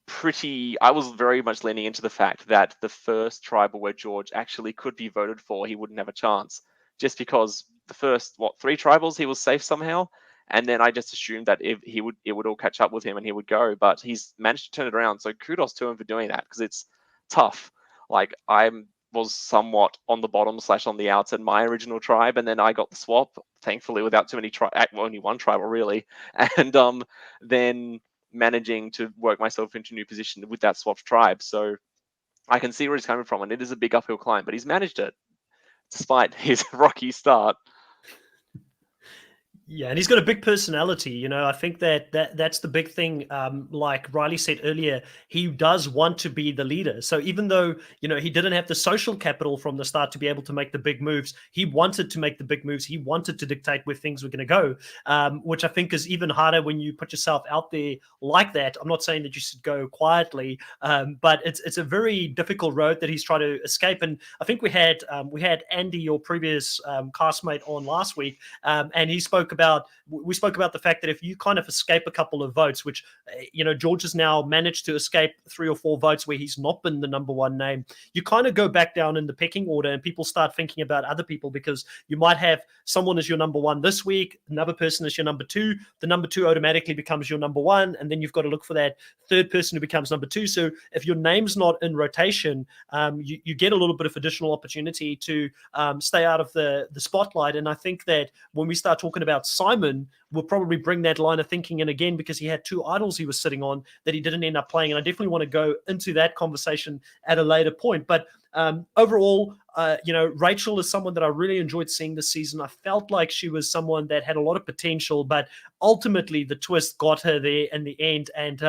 Speaker 2: very much leaning into the fact that the first tribal where George actually could be voted for, he wouldn't have a chance, just because the first 3 tribals he was safe somehow, and then I just assumed that it would all catch up with him and he would go, but he's managed to turn it around. So kudos to him for doing that because it's tough. Like was somewhat on the bottom / on the outs in my original tribe, and then I got the swap, thankfully without too many only one tribal really, and then managing to work myself into a new position with that swapped tribe. So I can see where he's coming from, and it is a big uphill climb, but he's managed it despite his rocky start.
Speaker 1: Yeah, and he's got a big personality. I think that's the big thing. Like Riley said earlier, he does want to be the leader. So even though, he didn't have the social capital from the start to be able to make the big moves, he wanted to make the big moves. He wanted to dictate where things were going to go, which I think is even harder when you put yourself out there like that. I'm not saying that you should go quietly, but it's a very difficult road that he's trying to escape. And I think we had Andy, your previous castmate, on last week, and he spoke about the fact that if you kind of escape a couple of votes, which George has now managed to escape 3 or 4 votes where he's not been the number one name, you kind of go back down in the pecking order and people start thinking about other people because you might have someone as your number one this week, another person as your number 2, the number 2 automatically becomes your number 1, and then you've got to look for that third person who becomes number 2. So if your name's not in rotation, you get a little bit of additional opportunity to stay out of the spotlight. And I think that when we start talking about Simon, will probably bring that line of thinking in again because he had 2 idols he was sitting on that he didn't end up playing. And I definitely want to go into that conversation at a later point. But Overall, Rachel is someone that I really enjoyed seeing this season. I felt like she was someone that had a lot of potential, but ultimately the twist got her there in the end. And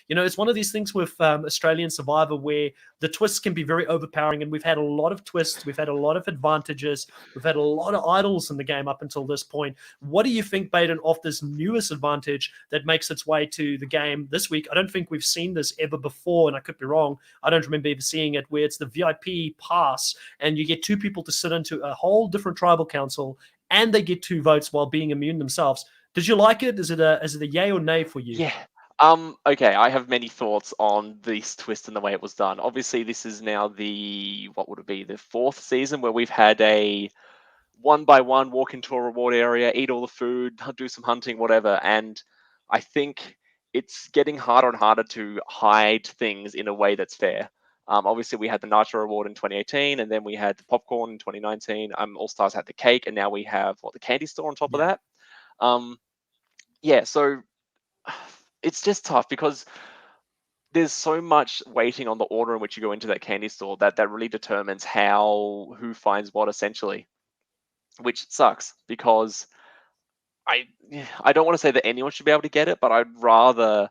Speaker 1: it's one of these things with Australian Survivor where the twists can be very overpowering, and we've had a lot of twists, we've had a lot of advantages, we've had a lot of idols in the game up until this point. What do you think, Baden, of this newest advantage that makes its way to the game this week? I don't think we've seen this ever before, and I could be wrong. I don't remember ever seeing it, where it's the VIP pass, and you get two people to sit into a whole different tribal council, and they get 2 votes while being immune themselves. Did you like it? Is it a yay or nay for you?
Speaker 2: Yeah. Okay, I have many thoughts on this twist and the way it was done. Obviously, this is now what would it be, the 4th season where we've had a 1-by-1 walk into a reward area, eat all the food, do some hunting, whatever. And I think it's getting harder and harder to hide things in a way that's fair. Obviously, we had the Nitro Reward in 2018, and then we had the popcorn in 2019. All Stars had the cake, and now we have the candy store on top of that. So it's just tough because there's so much waiting on the order in which you go into that candy store that really determines who finds what, essentially, which sucks because I don't want to say that anyone should be able to get it, but I'd rather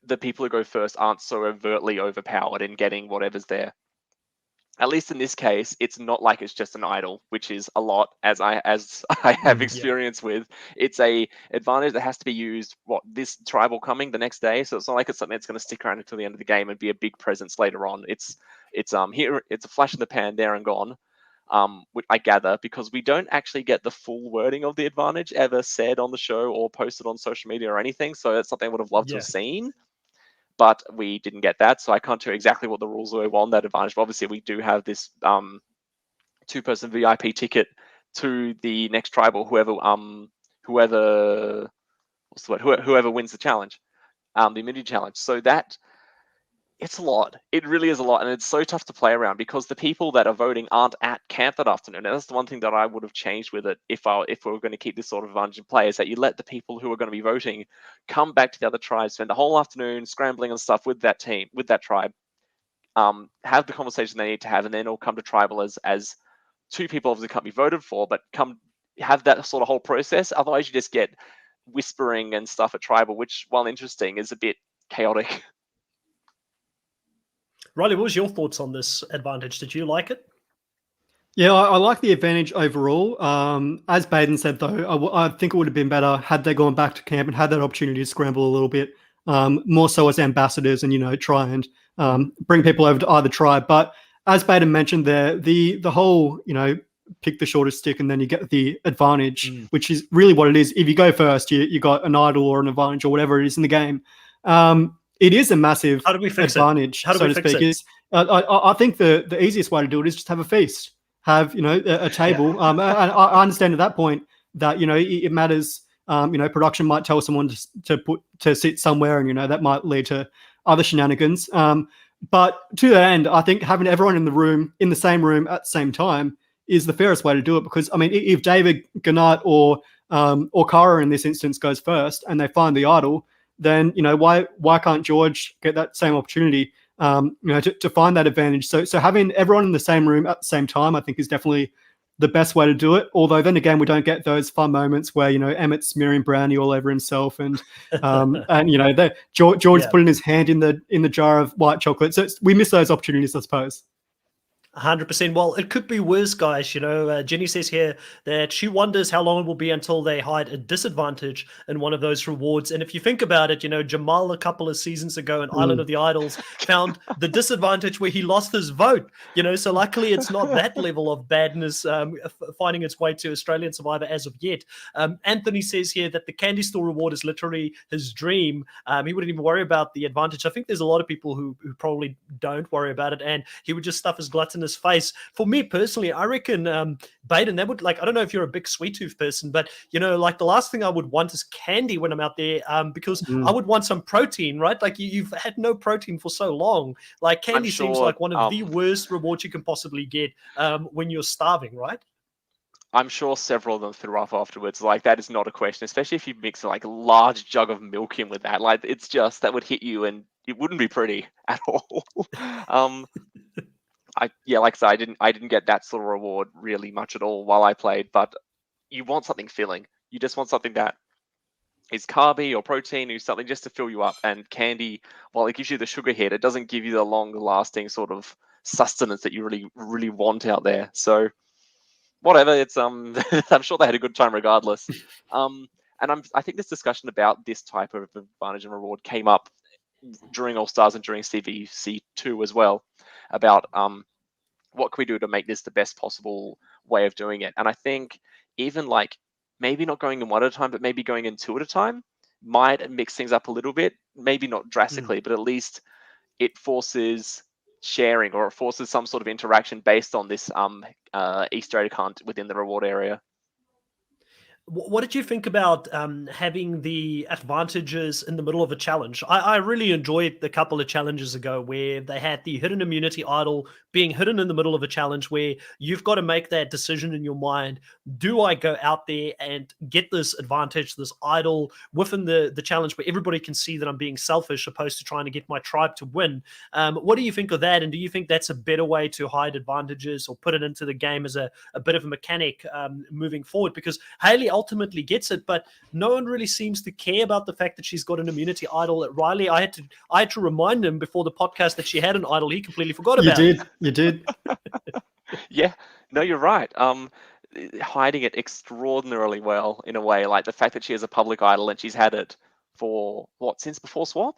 Speaker 2: the people who go first aren't so overtly overpowered in getting whatever's there. At least in this case, it's not like it's just an idol, which is a lot, as I have experience with. It's a advantage that has to be used. This tribal coming the next day, so it's not like it's something that's going to stick around until the end of the game and be a big presence later on. It's here. It's a flash in the pan, there and gone. Which I gather, because we don't actually get the full wording of the advantage ever said on the show or posted on social media or anything. So that's something I would have loved to have seen. But we didn't get that, so I can't tell you exactly what the rules were on that advantage. But obviously, we do have this 2-person VIP ticket to the next tribal. Whoever wins the challenge, the immunity challenge. So it's a lot. It really is a lot, and it's so tough to play around because the people that are voting aren't at camp that afternoon. And that's the one thing that I would have changed with it if we were going to keep this sort of advantage in play, is that you let the people who are going to be voting come back to the other tribes, spend the whole afternoon scrambling and stuff with that team, with that tribe, have the conversation they need to have, and then all come to tribal as 2 people obviously can't be voted for, but come have that sort of whole process. Otherwise, you just get whispering and stuff at tribal, which, while interesting, is a bit chaotic.
Speaker 1: Riley, what was your thoughts on this advantage? Did you like it?
Speaker 3: Yeah, I like the advantage overall. As Baden said, though, I think it would have been better had they gone back to camp and had that opportunity to scramble a little bit, more so as ambassadors, and try and bring people over to either tribe. But as Baden mentioned there, the whole pick the shortest stick and then you get the advantage, which is really what it is. If you go first, you got an idol or an advantage or whatever it is in the game. It is a massive advantage, so to speak. I think the easiest way to do it is just have a feast, have a table. And I understand at that point that it matters. Production might tell someone to sit somewhere, and that might lead to other shenanigans. But to that end, I think having everyone in the same room at the same time is the fairest way to do it. Because if David, Gannat, or Kara in this instance goes first and they find the idol, then why can't George get that same opportunity to find that advantage? So having everyone in the same room at the same time, I think, is definitely the best way to do it. Although then again, we don't get those fun moments where Emmett's smearing brownie all over himself, and George's putting his hand in the jar of white chocolate. So we miss those opportunities, I suppose.
Speaker 1: 100%. Well, it could be worse, guys. Jenny says here that she wonders how long it will be until they hide a disadvantage in one of those rewards. And if you think about it, Jamal a couple of seasons ago in Island of the Idols found the disadvantage where he lost his vote. So luckily it's not that level of badness finding its way to Australian Survivor as of yet. Anthony says here that the candy store reward is literally his dream. He wouldn't even worry about the advantage. I think there's a lot of people who probably don't worry about it, and he would just stuff his gluttonous face. For me personally, I reckon Baden, that would, I don't know if you're a big sweet tooth person, but the last thing I would want is candy when I'm out there, because I would want some protein, right? You've had no protein for so long. Candy seems like one of the worst rewards you can possibly get when you're starving, right?
Speaker 2: I'm sure several of them threw up afterwards. That is not a question, especially if you mix a large jug of milk in with that. It's just, that would hit you and it wouldn't be pretty at all. like I said, I didn't get that sort of reward really much at all while I played, but you want something filling. You just want something that is carby or protein or something just to fill you up. And candy, while it gives you the sugar hit, it doesn't give you the longer lasting sort of sustenance that you really want out there. So whatever, it's I'm sure they had a good time regardless. And I think this discussion about this type of advantage and reward came up during All Stars and during CVC2 as well, about what can we do to make this the best possible way of doing it. And I think even like maybe not going in one at a time, but maybe going in two at a time might mix things up a little bit. Maybe not drastically, but at least it forces sharing, or it forces some sort of interaction based on this Easter egg hunt within the reward area.
Speaker 1: What did you think about having the advantages in the middle of a challenge? I really enjoyed the couple of challenges ago where they had the hidden immunity idol being hidden in the middle of a challenge, where you've got to make that decision in your mind. Do I go out there and get this advantage, this idol within the challenge where everybody can see that I'm being selfish opposed to trying to get my tribe to win? What do you think of that? And do you think that's a better way to hide advantages or put it into the game as a bit of a mechanic moving forward? Because Haley ultimately gets it, but no one really seems to care about the fact that she's got an immunity idol. Riley, I had to remind him before the podcast that she had an idol. He completely forgot about it.
Speaker 3: You did.
Speaker 2: Yeah, no, you're right. Hiding it extraordinarily well in a way, like the fact that she has a public idol and she's had it for what, since before swap?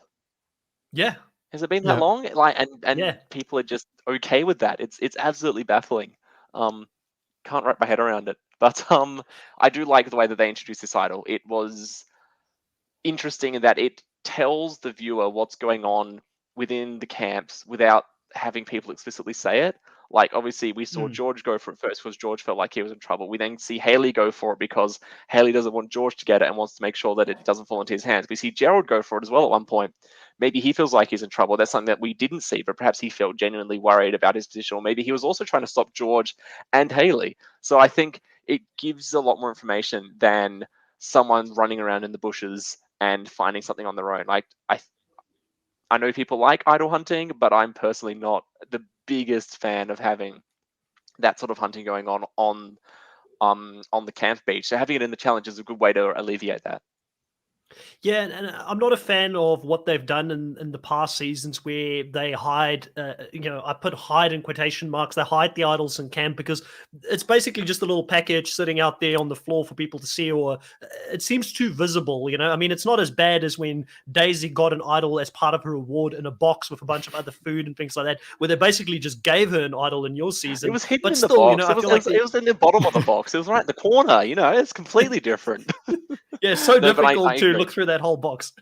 Speaker 1: Yeah.
Speaker 2: Has it been that long? Like, and
Speaker 1: Yeah.
Speaker 2: people are just okay with that. It's absolutely baffling. Can't wrap my head around it. But I do like the way that they introduced this idol. It was interesting in that it tells the viewer what's going on within the camps without having people explicitly say it. Like, obviously, we saw George go for it first because George felt like he was in trouble. We then see Haley go for it because Haley doesn't want George to get it and wants to make sure that it doesn't fall into his hands. We see Gerald go for it as well at one point. Maybe he feels like he's in trouble. That's something that we didn't see, but perhaps he felt genuinely worried about his position, or maybe he was also trying to stop George and Haley. So I think it gives a lot more information than someone running around in the bushes and finding something on their own. Like, I know people like idol hunting, but I'm personally not the biggest fan of having that sort of hunting going on the camp beach. So having it in the challenge is a good way to alleviate that.
Speaker 1: Yeah, and I'm not a fan of what they've done in the past seasons where they hide, I put hide in quotation marks, they hide the idols in camp because it's basically just a little package sitting out there on the floor for people to see, or it seems too visible, I mean, it's not as bad as when Daisy got an idol as part of her reward in a box with a bunch of other food and things like that, where they basically just gave her an idol in your season.
Speaker 2: It was hidden
Speaker 1: but
Speaker 2: in
Speaker 1: still,
Speaker 2: the box.
Speaker 1: I feel like
Speaker 2: it was in the bottom of the box. It was right in the corner. It's completely different.
Speaker 1: Yeah, so
Speaker 2: No, but
Speaker 1: difficult
Speaker 2: I
Speaker 1: to
Speaker 2: agree.
Speaker 1: look through that whole box.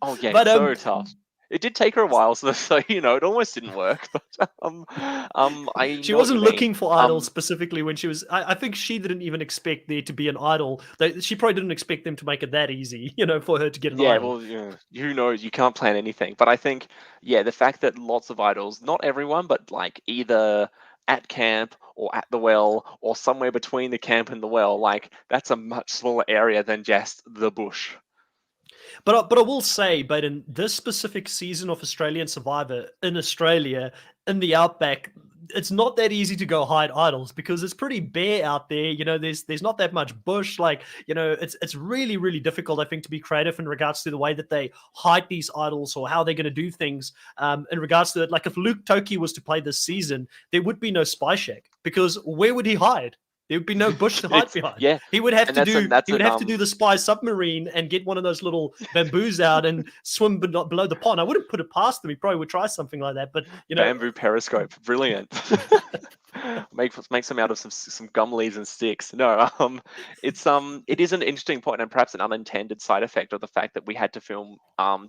Speaker 2: Oh yeah,
Speaker 1: But,
Speaker 2: so tough. It did take her a while, so it almost didn't work. But I
Speaker 1: she
Speaker 2: know what
Speaker 1: wasn't
Speaker 2: you mean.
Speaker 1: looking for idols specifically when she was. I think she didn't even expect there to be an idol. She probably didn't expect them to make it that easy, for her to get an idol.
Speaker 2: Well, who knows? You can't plan anything. But I think, the fact that lots of idols, not everyone, but like either at camp or at the well or somewhere between the camp and the well, like that's a much smaller area than just the bush.
Speaker 1: But I will say, Baden, this specific season of Australian Survivor in Australia, in the outback, it's not that easy to go hide idols because it's pretty bare out there. There's not that much bush. Like, it's really, really difficult, I think, to be creative in regards to the way that they hide these idols or how they're going to do things. In regards to it, like if Luke Toki was to play this season, there would be no spy shack because where would he hide? There would be no bush to hide behind.
Speaker 2: Yeah,
Speaker 1: he would have
Speaker 2: and
Speaker 1: to
Speaker 2: that's
Speaker 1: do.
Speaker 2: an- that's
Speaker 1: He would
Speaker 2: an,
Speaker 1: have to do the spy submarine and get one of those little bamboos out and swim below the pond. I wouldn't put it past him. He probably would try something like that. But
Speaker 2: bamboo periscope, brilliant. Make some out of some gum leaves and sticks. No, it is an interesting point, and perhaps an unintended side effect of the fact that we had to film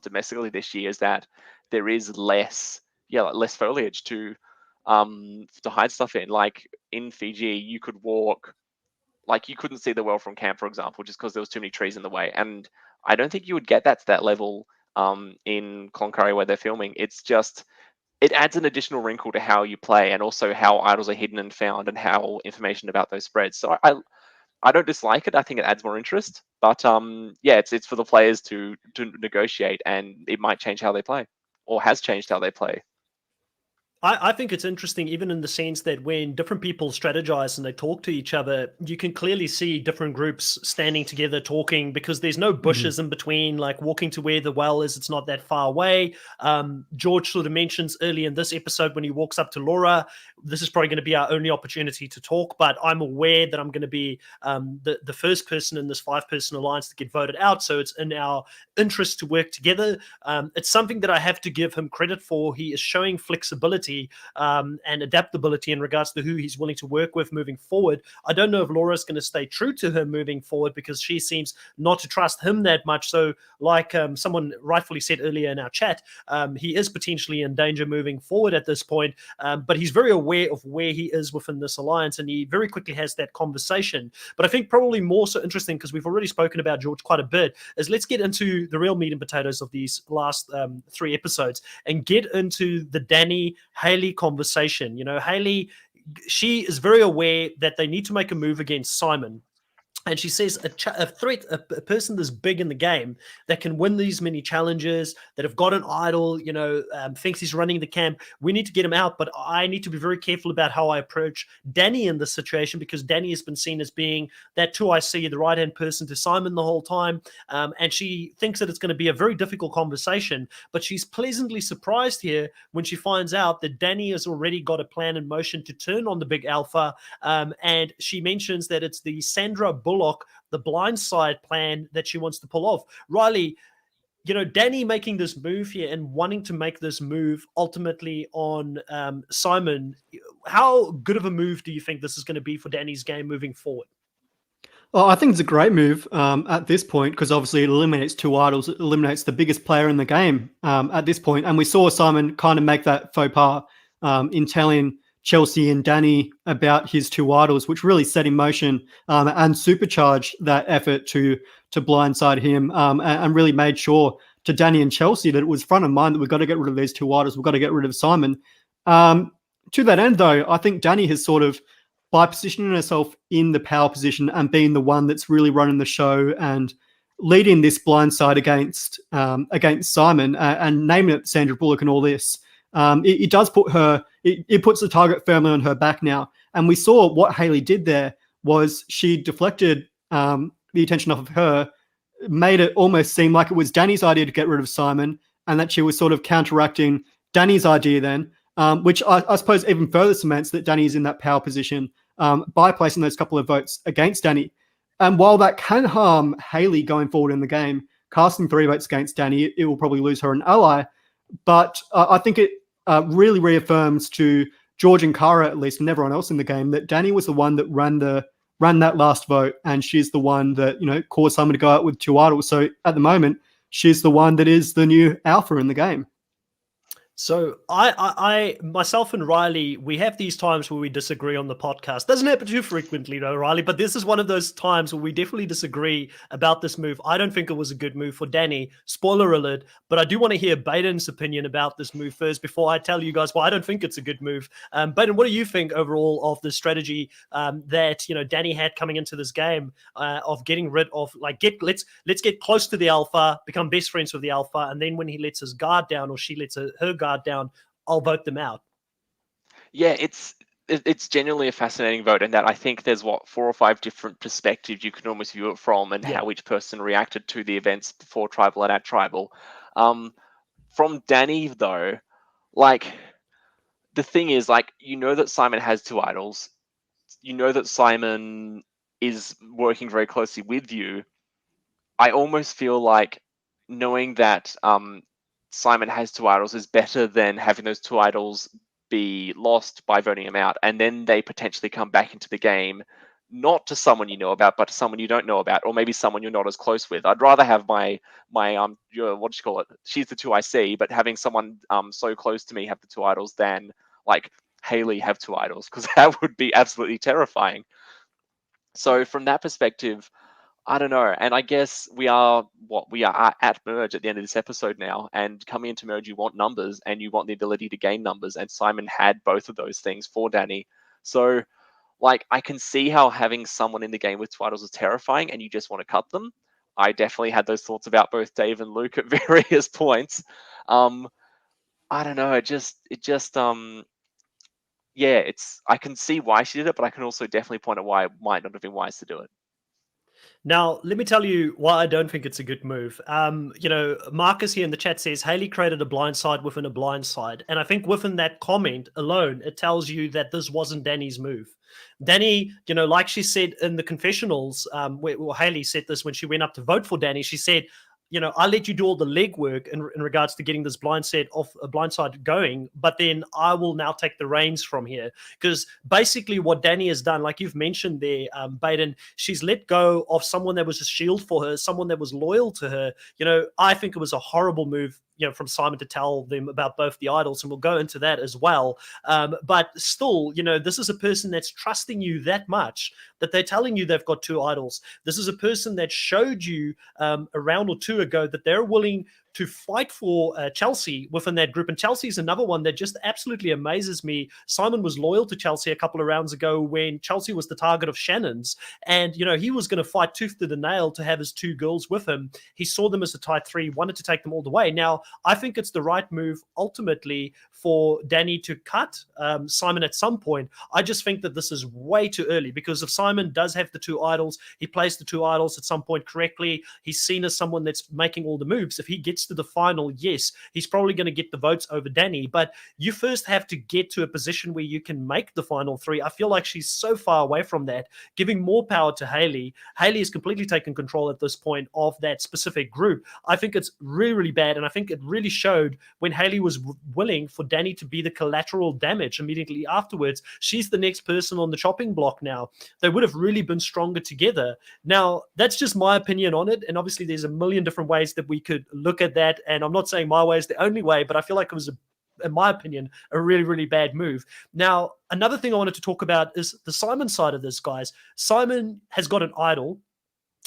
Speaker 2: domestically this year is that there is less foliage to hide stuff in. Like in Fiji, you could walk, like you couldn't see the well from camp, for example, just because there was too many trees in the way. And I don't think you would get that to that level in Cloncurry where they're filming. It's just, it adds an additional wrinkle to how you play and also how idols are hidden and found and how information about those spreads. So I don't dislike it. I think it adds more interest. But it's for the players to negotiate, and it might change how they play, or has changed how they play.
Speaker 1: I think it's interesting, even in the sense that when different people strategize and they talk to each other, you can clearly see different groups standing together talking because there's no bushes in between, like walking to where the well is, it's not that far away. George sort of mentions early in this episode when he walks up to Laura, this is probably going to be our only opportunity to talk, but I'm aware that I'm going to be the first person in this 5-person alliance to get voted out. So it's in our interest to work together. It's something that I have to give him credit for. He is showing flexibility and adaptability in regards to who he's willing to work with moving forward. I don't know if Laura's going to stay true to him moving forward because she seems not to trust him that much. So, like someone rightfully said earlier in our chat, he is potentially in danger moving forward at this point, but he's very aware of where he is within this alliance and he very quickly has that conversation. But I think probably more so interesting, because we've already spoken about George quite a bit, is let's get into the real meat and potatoes of these last 3 episodes and get into the Danny Haley conversation. You know, Haley, she is very aware that they need to make a move against Simon. And she says a threat, a person this big in the game that can win these many challenges, that have got an idol, thinks he's running the camp. We need to get him out, but I need to be very careful about how I approach Danny in this situation, because Danny has been seen as being that 2IC, the right-hand person to Simon the whole time. And she thinks that it's going to be a very difficult conversation, but she's pleasantly surprised here when she finds out that Danny has already got a plan in motion to turn on the big alpha. And she mentions that it's the Sandra Bullock, the blindside plan that she wants to pull off. Riley, Danny making this move here and wanting to make this move ultimately on Simon, how good of a move do you think this is going to be for Danny's game moving forward?
Speaker 3: Oh, I think it's a great move at this point, because obviously it eliminates 2 idols. It eliminates the biggest player in the game at this point. And we saw Simon kind of make that faux pas in telling Chelsea and Danny about his 2 idols, which really set in motion and supercharged that effort to blindside him and really made sure to Danny and Chelsea that it was front of mind that we've got to get rid of these 2 idols. We've got to get rid of Simon. To that end, though, I think Danny has sort of, by positioning herself in the power position and being the one that's really running the show and leading this blindside against Simon and naming it Sandra Bullock and all this, it does put her, it puts the target firmly on her back now. And we saw what Haley did there was she deflected the attention off of her, made it almost seem like it was Danny's idea to get rid of Simon, and that she was sort of counteracting Danny's idea then, which I suppose even further cements that Danny is in that power position by placing those couple of votes against Danny. And while that can harm Haley going forward in the game, casting 3 votes against Danny, it will probably lose her an ally. But I think it really reaffirms to George and Kara, at least, and everyone else in the game, that Danny was the one that ran that last vote, and she's the one that caused someone to go out with 2 idols. So at the moment, she's the one that is the new alpha in the game.
Speaker 1: So I myself and Riley, we have these times where we disagree on the podcast. Doesn't happen too frequently, though, Riley, but this is one of those times where we definitely disagree about this move. I don't think it was a good move for Danny. Spoiler alert, but I do want to hear Baden's opinion about this move first before I tell you guys why I don't think it's a good move. Baden, what do you think overall of the strategy that Danny had coming into this game of getting rid of, like, let's get close to the alpha, become best friends with the alpha, and then when he lets his guard down or she lets her guard down, I'll vote them out.
Speaker 2: Yeah, it's genuinely a fascinating vote, and that I think there's 4 or 5 different perspectives you can almost view it from, and how each person reacted to the events before Tribal and at Tribal. From Danny, though, like, the thing is, like, that Simon has 2 idols, that Simon is working very closely with you. I almost feel like knowing that Simon has 2 idols is better than having those 2 idols be lost by voting him out, and then they potentially come back into the game, not to someone you know about, but to someone you don't know about, or maybe someone you're not as close with. I'd rather have my what do you call it? She's the 2IC, but having someone so close to me have the 2 idols than like Haley have 2 idols, because that would be absolutely terrifying. So from that perspective, I don't know. And I guess we are at merge at the end of this episode now. And coming into merge, you want numbers and you want the ability to gain numbers. And Simon had both of those things for Danny. So, like, I can see how having someone in the game with 2 idols is terrifying and you just want to cut them. I definitely had those thoughts about both Dave and Luke at various points. I don't know. Yeah, I can see why she did it, but I can also definitely point out why it might not have been wise to do it.
Speaker 1: Now, let me tell you why I don't think it's a good move. Marcus here in the chat says Haley created a blind side within a blind side. And I think within that comment alone, it tells you that this wasn't Danny's move. Danny, like she said in the confessionals, Haley said this when she went up to vote for Danny, she said, I let you do all the legwork in regards to getting this blind side going, but then I will now take the reins from here. Because basically what Danny has done, like you've mentioned there, Baden, she's let go of someone that was a shield for her, someone that was loyal to her. I think it was a horrible move, from Simon to tell them about both the idols, and we'll go into that as well. But still, this is a person that's trusting you that much that they're telling you they've got two idols. This is a person that showed you a round or two ago that they're willing to fight for Chelsea within that group. And Chelsea is another one that just absolutely amazes me. Simon was loyal to Chelsea a couple of rounds ago when Chelsea was the target of Shannon's. And, he was going to fight tooth to the nail to have his two girls with him. He saw them as a tight three, wanted to take them all the way. Now, I think it's the right move ultimately for Danny to cut Simon at some point. I just think that this is way too early, because if Simon does have the two idols, he plays the two idols at some point correctly, he's seen as someone that's making all the moves. If he gets to the final, yes, he's probably going to get the votes over Danny, but you first have to get to a position where you can make the final three. I feel like she's so far away from that, giving more power to Haley. Haley has completely taken control at this point of that specific group. I think it's really, really bad, and I think it really showed when Haley was willing for Danny to be the collateral damage immediately afterwards. She's the next person on the chopping block now. They would have really been stronger together. Now, that's just my opinion on it, and obviously there's a million different ways that we could look at that, and I'm not saying my way is the only way, but I feel like it was, in my opinion, a really, really bad move. Now, another thing I wanted to talk about is the Simon side of this, guys. Simon has got an idol.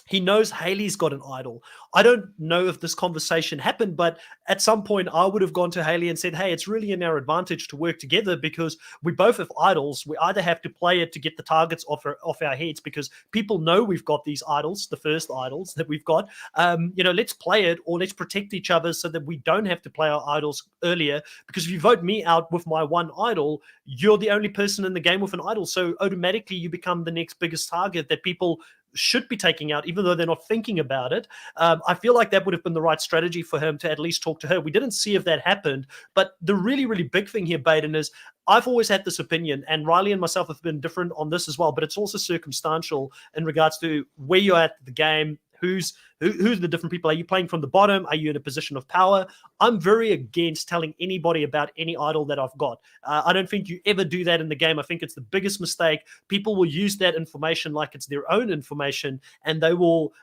Speaker 1: He knows Haley's got an idol. I don't know if this conversation happened, but at some point I would have gone to Haley and said, hey, it's really in our advantage to work together because we both have idols. We either have to play it to get the targets off our heads because people know we've got these idols, the first idols that we've got. Let's play it, or let's protect each other so that we don't have to play our idols earlier, because if you vote me out with my one idol, you're the only person in the game with an idol. So automatically you become the next biggest target that people should be taking out, even though they're not thinking about it. I feel like that would have been the right strategy for him to at least talk to her. We didn't see if that happened, but the really, really big thing here, Baden, is I've always had this opinion, and Riley and myself have been different on this as well, but it's also circumstantial in regards to where you're at the game, who's the different people. Are you playing from the bottom? Are you in a position of power? I'm very against telling anybody about any idol that I've got. I don't think you ever do that in the game. I think it's the biggest mistake. People will use that information like it's their own information, and they will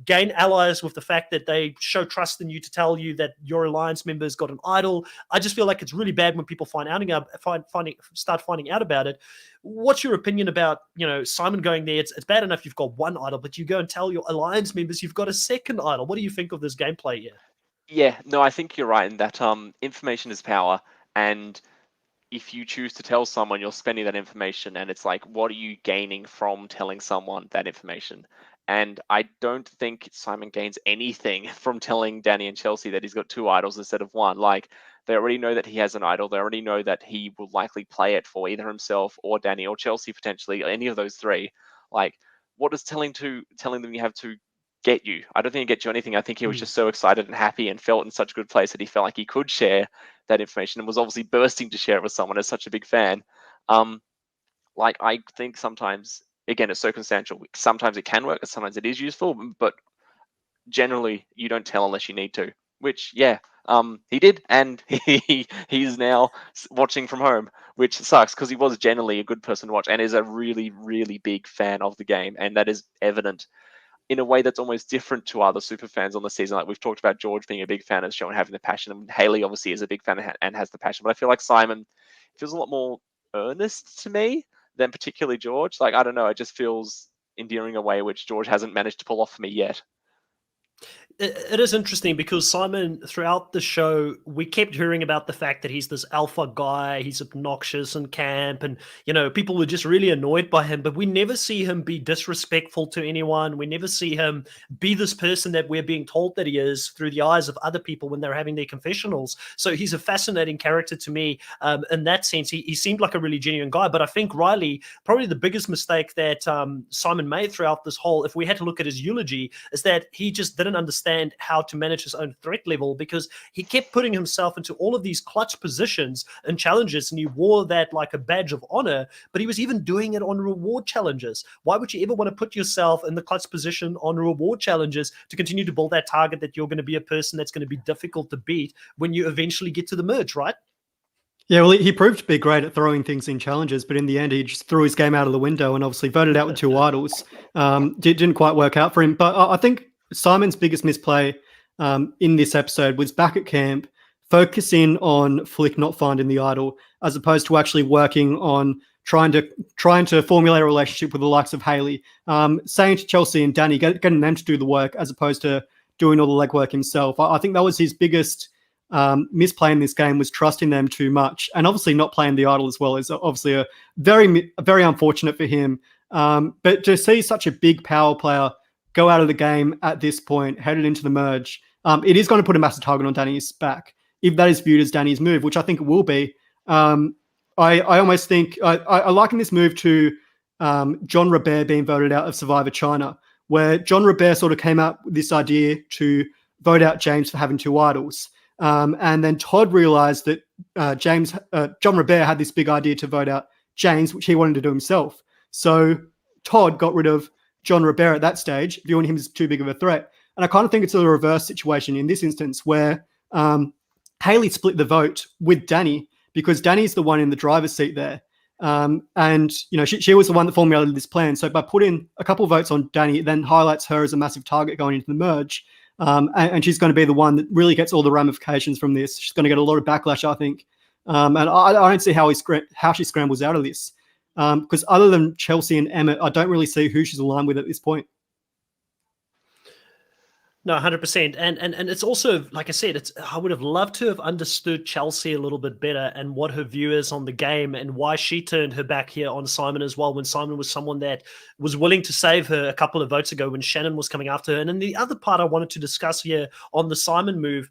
Speaker 1: gain allies with the fact that they show trust in you to tell you that your alliance member's got an idol. I just feel like it's really bad when people start finding out about it. What's your opinion about, Simon going there? It's bad enough you've got one idol, but you go and tell your alliance members you've got a second idol. What do you think of this gameplay here?
Speaker 2: Yeah, no, I think you're right in that information is power, and if you choose to tell someone, you're spending that information, and it's like, what are you gaining from telling someone that information? And I don't think Simon gains anything from telling Danny and Chelsea that he's got two idols instead of one. Like, they already know that he has an idol. They already know that he will likely play it for either himself or Danny or Chelsea, potentially, any of those three. Like, what does telling them you have to get you? I don't think it gets you anything. I think he was just so excited and happy and felt in such a good place that he felt like he could share that information, and was obviously bursting to share it with someone as such a big fan. I think sometimes, again, it's circumstantial. Sometimes it can work, and sometimes it is useful, but generally you don't tell unless you need to, which, yeah, he did, and he's now watching from home, which sucks because he was generally a good person to watch and is a really, really big fan of the game, and that is evident in a way that's almost different to other super fans on the season. Like, we've talked about George being a big fan of the show and having the passion, and Haley obviously is a big fan and has the passion, but I feel like Simon feels a lot more earnest to me than particularly George. Like, I don't know, it just feels endearing a way which George hasn't managed to pull off for me yet.
Speaker 1: It is interesting because Simon, throughout the show, we kept hearing about the fact that he's this alpha guy, he's obnoxious and camp, and people were just really annoyed by him. But we never see him be disrespectful to anyone. We never see him be this person that we're being told that he is through the eyes of other people when they're having their confessionals. So he's a fascinating character to me. In that sense, he seemed like a really genuine guy. But I think Riley, probably the biggest mistake that Simon made throughout this whole, if we had to look at his eulogy, is that he just didn't understand how to manage his own threat level, because he kept putting himself into all of these clutch positions and challenges, and he wore that like a badge of honor, but he was even doing it on reward challenges. Why would you ever want to put yourself in the clutch position on reward challenges to continue to build that target that you're going to be a person that's going to be difficult to beat when you eventually get to the merge, right?
Speaker 3: Yeah, well, he proved to be great at throwing things in challenges, but in the end, he just threw his game out of the window and obviously voted out with 2 idols. Didn't quite work out for him. But I think Simon's biggest misplay in this episode was back at camp, focusing on Flick not finding the idol, as opposed to actually working on trying to formulate a relationship with the likes of Haley, saying to Chelsea and Danny, getting them to do the work as opposed to doing all the legwork himself. I think that was his biggest misplay in this game, was trusting them too much, and obviously not playing the idol as well is obviously a very unfortunate for him. But to see such a big power player go out of the game at this point, headed into the merge, it is going to put a massive target on Danny's back if that is viewed as Danny's move, which I think it will be. I almost think I liken this move to John Robert being voted out of Survivor China, where John Robert sort of came up with this idea to vote out James for having 2 idols. And then Todd realized that John Robert had this big idea to vote out James, which he wanted to do himself. So Todd got rid of John Robert at that stage, viewing him as too big of a threat. And I kind of think it's a reverse situation in this instance, where Haley split the vote with Danny, because Danny's the one in the driver's seat there. And she was the one that formulated this plan. So by putting a couple of votes on Danny, it then highlights her as a massive target going into the merge. And she's going to be the one that really gets all the ramifications from this. She's going to get a lot of backlash, I think. And I don't see how she scrambles out of this. Because other than Chelsea and Emmett, I don't really see who she's aligned with at this point.
Speaker 1: No, 100%. And it's also, like I said, I would have loved to have understood Chelsea a little bit better and what her view is on the game and why she turned her back here on Simon as well, when Simon was someone that was willing to save her a couple of votes ago when Shannon was coming after her. And then the other part I wanted to discuss here on the Simon move,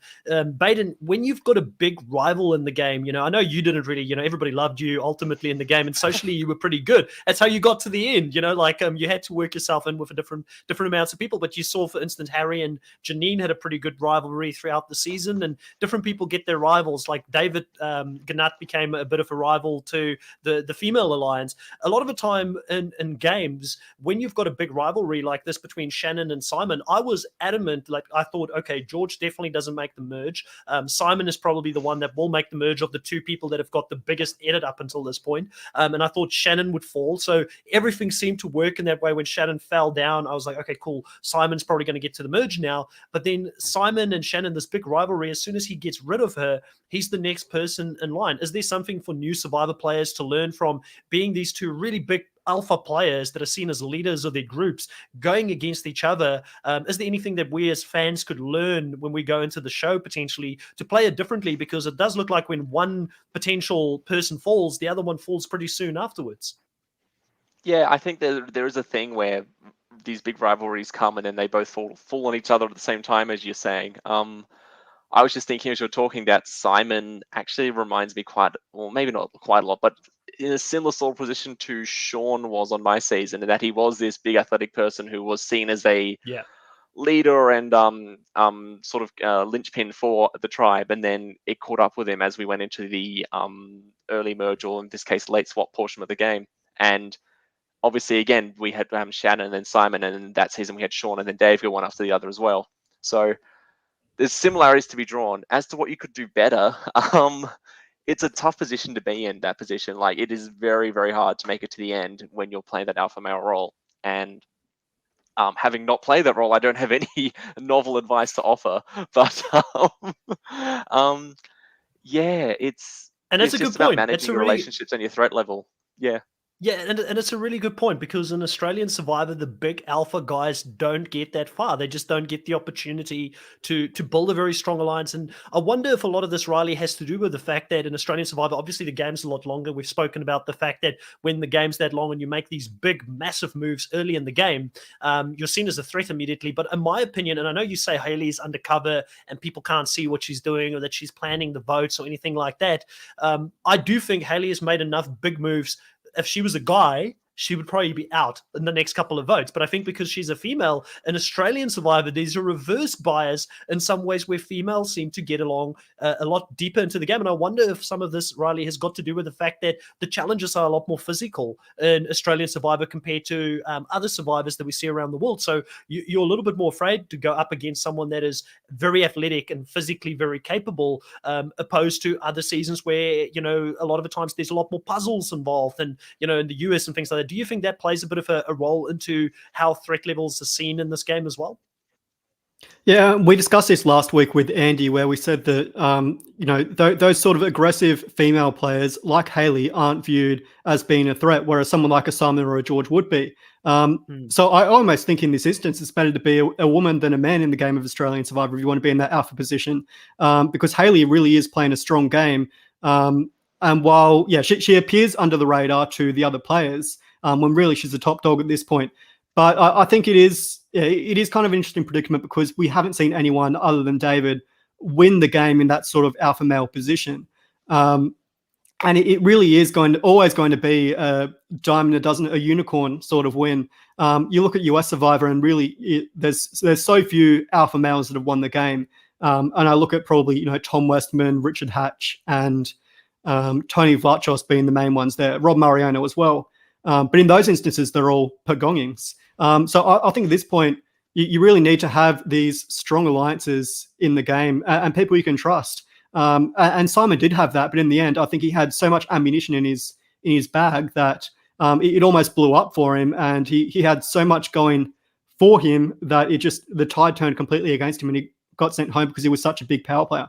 Speaker 1: Baden, when you've got a big rival in the game, I know you didn't really, everybody loved you ultimately in the game, and socially you were pretty good. That's how you got to the end, you had to work yourself in with a different amounts of people. But you saw, for instance, Harry and Janine had a pretty good rivalry throughout the season, and different people get their rivals. Like David Gannat became a bit of a rival to the female alliance. A lot of the time in games, when you've got a big rivalry like this between Shannon and Simon, I was adamant. Like, I thought, okay, George definitely doesn't make the merge. Simon is probably the one that will make the merge of the 2 people that have got the biggest edit up until this point. And I thought Shannon would fall. So everything seemed to work in that way. When Shannon fell down, I was like, okay, cool. Simon's probably going to get to the merge now. But then Simon and Shannon, this big rivalry, as soon as he gets rid of her, he's the next person in line. Is there something for new Survivor players to learn from being these 2 really big alpha players that are seen as leaders of their groups going against each other? Is there anything that we as fans could learn when we go into the show potentially to play it differently? Because it does look like when one potential person falls, the other one falls pretty soon afterwards.
Speaker 2: Yeah, I think there is a thing where these big rivalries come and then they both fall on each other at the same time, as you're saying. I was just thinking as you're talking that Simon actually reminds me maybe not quite a lot, but in a similar sort of position to Sean was on my season, and that he was this big athletic person who was seen as a leader and sort of linchpin for the tribe, and then it caught up with him as we went into the early merge, or in this case late swap portion of the game. And obviously, again, we had Shannon and Simon, and that season we had Sean and then Dave go one after the other as well. So there's similarities to be drawn. As to what you could do better, it's a tough position to be in, that position. Like, it is very, very hard to make it to the end when you're playing that alpha male role. And having not played that role, I don't have any novel advice to offer. But yeah, it's
Speaker 1: a good
Speaker 2: just about
Speaker 1: point.
Speaker 2: managing your relationships and your threat level. Yeah.
Speaker 1: Yeah, and it's a really good point because in Australian Survivor, the big alpha guys don't get that far. They just don't get the opportunity to build a very strong alliance. And I wonder if a lot of this, Riley, has to do with the fact that in Australian Survivor, obviously the game's a lot longer. We've spoken about the fact that when the game's that long and you make these big, massive moves early in the game, you're seen as a threat immediately. But in my opinion, and I know you say Hayley's undercover and people can't see what she's doing or that she's planning the votes or anything like that, I do think Hayley has made enough big moves. If she was a guy, she would probably be out in the next couple of votes. But I think because she's a female, an Australian Survivor, there's a reverse bias in some ways where females seem to get along a lot deeper into the game. And I wonder if some of this, Riley, has got to do with the fact that the challenges are a lot more physical in Australian Survivor compared to other survivors that we see around the world. So you're a little bit more afraid to go up against someone that is very athletic and physically very capable, opposed to other seasons where, you know, a lot of the times there's a lot more puzzles involved and, you know, in the US and things like that. Do you think that plays a bit of a role into how threat levels are seen in this game as well?
Speaker 3: Yeah, we discussed this last week with Andy, where we said that you know those sort of aggressive female players like Hayley aren't viewed as being a threat, whereas someone like a Simon or a George would be. So I almost think in this instance it's better to be a woman than a man in the game of Australian Survivor if you want to be in that alpha position, because Hayley really is playing a strong game. And while she appears under the radar to the other players, when really she's the top dog at this point. But I think it is kind of an interesting predicament because we haven't seen anyone other than David win the game in that sort of alpha male position. And it really is always going to be a diamond a dozen, a unicorn sort of win. You look at US Survivor and really there's so few alpha males that have won the game. And I look at probably, you know, Tom Westman, Richard Hatch, and Tony Vlachos being the main ones there, Rob Mariano as well. But in those instances, they're all Pagongings. So I think at this point, you really need to have these strong alliances in the game and people you can trust. And Simon did have that, but in the end, I think he had so much ammunition in his bag that it almost blew up for him, and he had so much going for him that the tide turned completely against him, and he got sent home because he was such a big power player.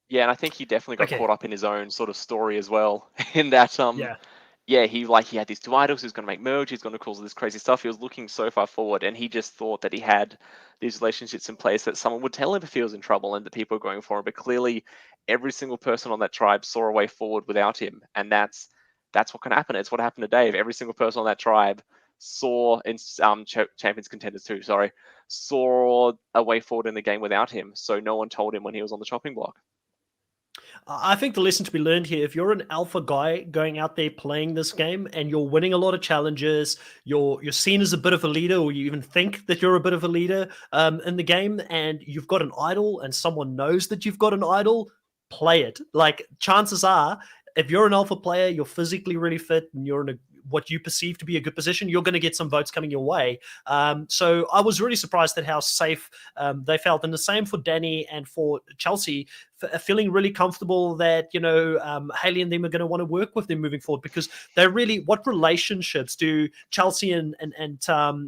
Speaker 2: Yeah, and I think he definitely got caught up in his own sort of story as well. In that, he had these two idols. He was going to make merge. He's going to cause all this crazy stuff. He was looking so far forward, and he just thought that he had these relationships in place that someone would tell him if he was in trouble and that people were going for him. But clearly, every single person on that tribe saw a way forward without him, and that's what can happen. It's what happened to Dave. Every single person on that tribe saw in Champions Contenders 2, saw a way forward in the game without him. So no one told him when he was on the chopping block.
Speaker 1: I think the lesson to be learned here, if you're an alpha guy going out there playing this game and you're winning a lot of challenges, you're seen as a bit of a leader, or you even think that you're a bit of a leader in the game, and you've got an idol and someone knows that you've got an idol, play it. Like, chances are, if you're an alpha player, you're physically really fit and you're in what you perceive to be a good position, you're going to get some votes coming your way. So I was really surprised at how safe they felt. And the same for Danny and for Chelsea, feeling really comfortable that, you know, Hayley and them are going to want to work with them moving forward, because they're really, what relationships do Chelsea and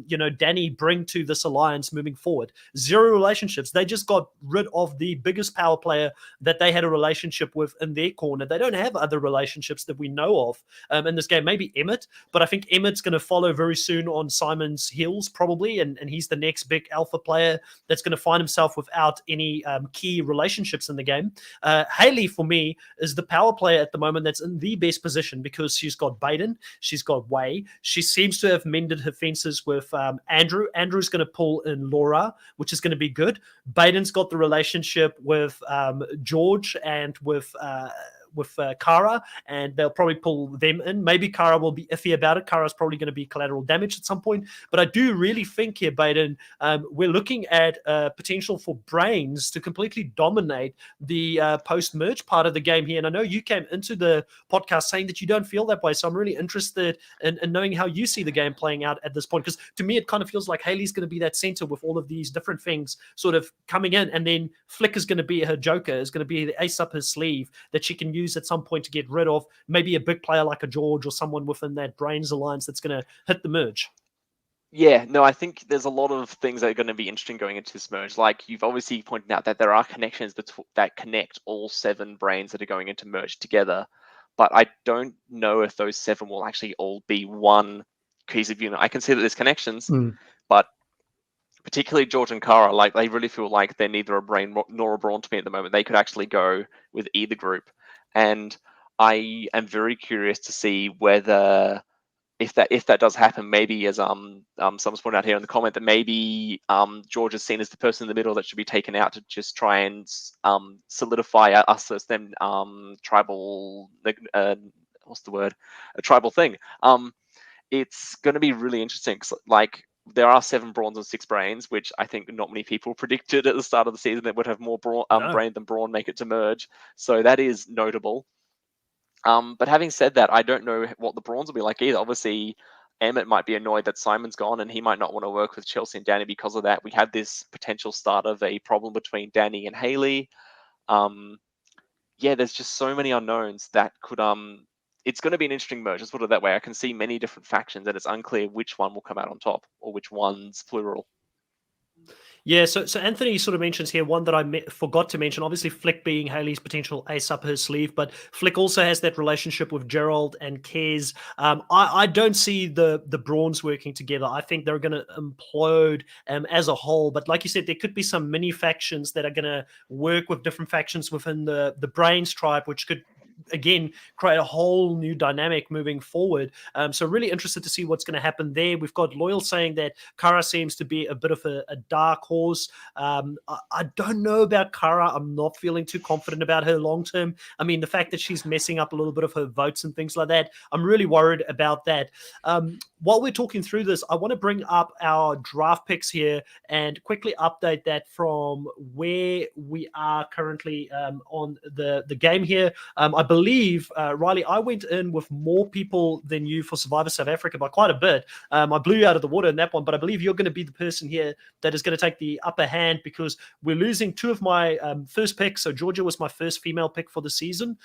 Speaker 1: you know, Danny bring to this alliance moving forward? Zero relationships. They just got rid of the biggest power player that they had a relationship with in their corner. They don't have other relationships that we know of in this game. Maybe Emmett, but I think Emmett's going to follow very soon on Simon's heels probably, and he's the next big alpha player that's going to find himself without any key relationships in the game. Hayley, for me, is the power player at the moment that's in the best position because she's got Baden, she's got Way. She seems to have mended her fences with Andrew. Andrew's going to pull in Laura, which is going to be good. Baden's got the relationship with George and with Kara, and they'll probably pull them in. Maybe Kara will be iffy about it. Kara's probably going to be collateral damage at some point. But I do really think here, Baden, we're looking at potential for Brains to completely dominate the post-merge part of the game here. And I know you came into the podcast saying that you don't feel that way. So I'm really interested in knowing how you see the game playing out at this point. Because to me, it kind of feels like Hayley's going to be that center with all of these different things sort of coming in. And then Flick is going to be her joker, is going to be the ace up her sleeve that she can use at some point to get rid of maybe a big player like a George or someone within that Brains alliance that's going to hit the merge.
Speaker 2: Yeah, no, I think there's a lot of things that are going to be interesting going into this merge. Like, you've obviously pointed out that there are connections that connect all 7 Brains that are going into merge together. but I don't know if those 7 will actually all be one cohesive unit. I can see that there's connections, but particularly George and Kara, like they really feel like they're neither a Brain nor a Brawn to me at the moment. They could actually go with either group, and I am very curious to see whether if that does happen, maybe as someone's pointed out here in the comment that maybe George is seen as the person in the middle that should be taken out to just try and solidify us as them tribal what's the word, a tribal thing. It's going to be really interesting. Like there are 7 Brawns and 6 Brains, which I think not many people predicted at the start of the season that would have more Brain than Brawn make it to merge. So that is notable. But having said that, I don't know what the Brawns will be like either. Obviously, Emmett might be annoyed that Simon's gone and he might not want to work with Chelsea and Danny because of that. We had this potential start of a problem between Danny and Hayley. Yeah, there's just so many unknowns that could it's going to be an interesting merge. Let's put it that way. I can see many different factions, and it's unclear which one will come out on top or which one's plural.
Speaker 1: Yeah, so Anthony sort of mentions here one that I forgot to mention. Obviously, Flick being Hayley's potential ace up her sleeve, but Flick also has that relationship with Gerald and Kez. I don't see the Brawns working together. I think they're going to implode as a whole. But like you said, there could be some mini factions that are going to work with different factions within the Brains tribe, which could again create a whole new dynamic moving forward. So really interested to see what's going to happen there. We've got Loyal saying that Kara seems to be a bit of a dark horse. I don't know about Kara. I'm not feeling too confident about her long term. I mean, the fact that she's messing up a little bit of her votes and things like that, I'm really worried about that. While we're talking through this, I want to bring up our draft picks here and quickly update that from where we are currently on the game here. I believe, Riley, I went in with more people than you for Survivor South Africa by quite a bit. I blew you out of the water in that one, but I believe you're going to be the person here that is going to take the upper hand because we're losing 2 of my first picks. So Georgia was my first female pick for the season.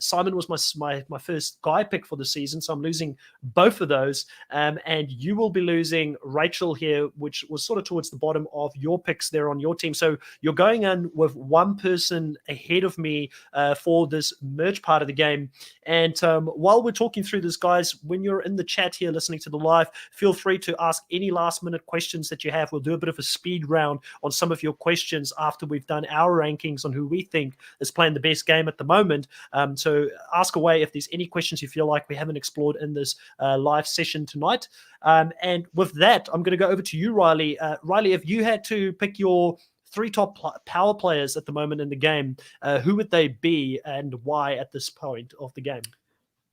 Speaker 1: Simon was my first guy pick for the season. So I'm losing both of those. And you will be losing Rachel here, which was sort of towards the bottom of your picks there on your team. So you're going in with one person ahead of me for this merge part of the game. And while we're talking through this, guys, when you're in the chat here listening to the live, feel free to ask any last minute questions that you have. We'll do a bit of a speed round on some of your questions after we've done our rankings on who we think is playing the best game at the moment. So ask away if there's any questions you feel like we haven't explored in this live session tonight. And with that, I'm going to go over to you, Riley. Riley, if you had to pick your 3 top power players at the moment in the game, who would they be and why at this point of the game?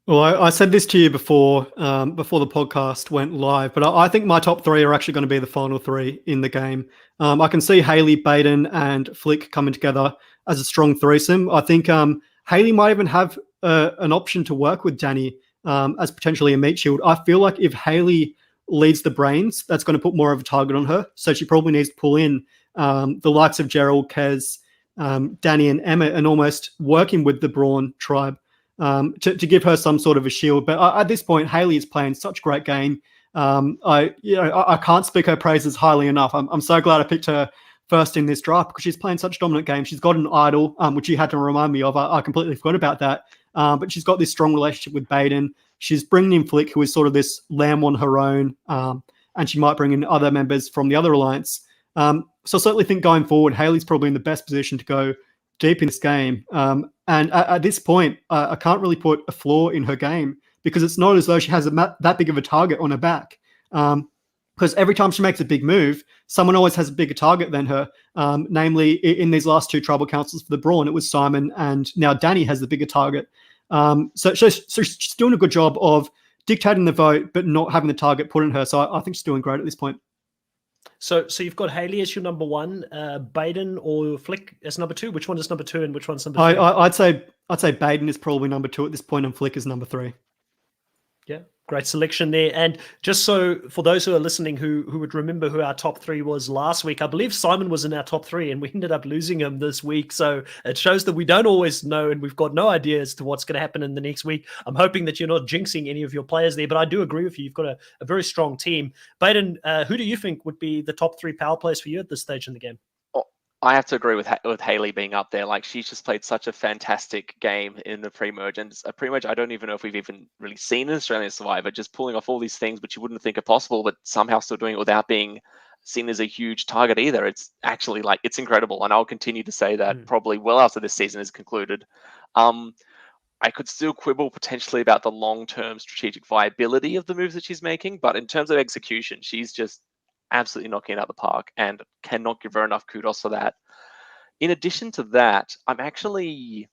Speaker 3: Well, I said this to you before the podcast went live, but I think my top 3 are actually going to be the final 3 in the game. I can see Hayley, Baden, and Flick coming together as a strong threesome. I think Hayley might even have an option to work with Danny as potentially a meat shield. I feel like if Hayley leads the Brains, that's going to put more of a target on her. So she probably needs to pull in the likes of Gerald, Kez, Danny, and Emmett, and almost working with the Brawn tribe to give her some sort of a shield. But at this point, Hayley is playing such a great game. I can't speak her praises highly enough. I'm so glad I picked her first in this draft because she's playing such a dominant game. She's got an idol, which you had to remind me of. I completely forgot about that. But she's got this strong relationship with Baden. She's bringing in Flick, who is sort of this lamb on her own, and she might bring in other members from the other alliance. So I certainly think going forward, Hayley's probably in the best position to go deep in this game. And at this point, I can't really put a flaw in her game because it's not as though she has that big of a target on her back. Because every time she makes a big move, someone always has a bigger target than her. Namely, in these last 2 tribal councils for the Brawn, it was Simon, and now Danny has the bigger target. So she's doing a good job of dictating the vote, but not having the target put on her. So I think she's doing great at this point.
Speaker 1: So you've got Hayley as your number 1, Baden or Flick as number 2. Which one is number 2 and which one's number 3?
Speaker 3: I'd say Baden is probably number 2 at this point, and Flick is number 3.
Speaker 1: Yeah, great selection there. And just so for those who are listening who would remember who our top 3 was last week, I believe Simon was in our top 3 and we ended up losing him this week. So it shows that we don't always know and we've got no idea as to what's going to happen in the next week. I'm hoping that you're not jinxing any of your players there, but I do agree with you. You've got a very strong team. Baden, who do you think would be the top 3 power players for you at this stage in the game?
Speaker 2: I have to agree with Haley being up there. Like, she's just played such a fantastic game in the pre-merge, and it's a pre-merge I don't even know if we've even really seen in Australian Survivor, just pulling off all these things which you wouldn't think are possible, but somehow still doing it without being seen as a huge target either. It's actually, like, it's incredible, and I'll continue to say that probably well after this season is concluded. I could still quibble potentially about the long-term strategic viability of the moves that she's making, but in terms of execution, she's just absolutely knocking it out of the park, and cannot give her enough kudos for that. In addition to that, I'm really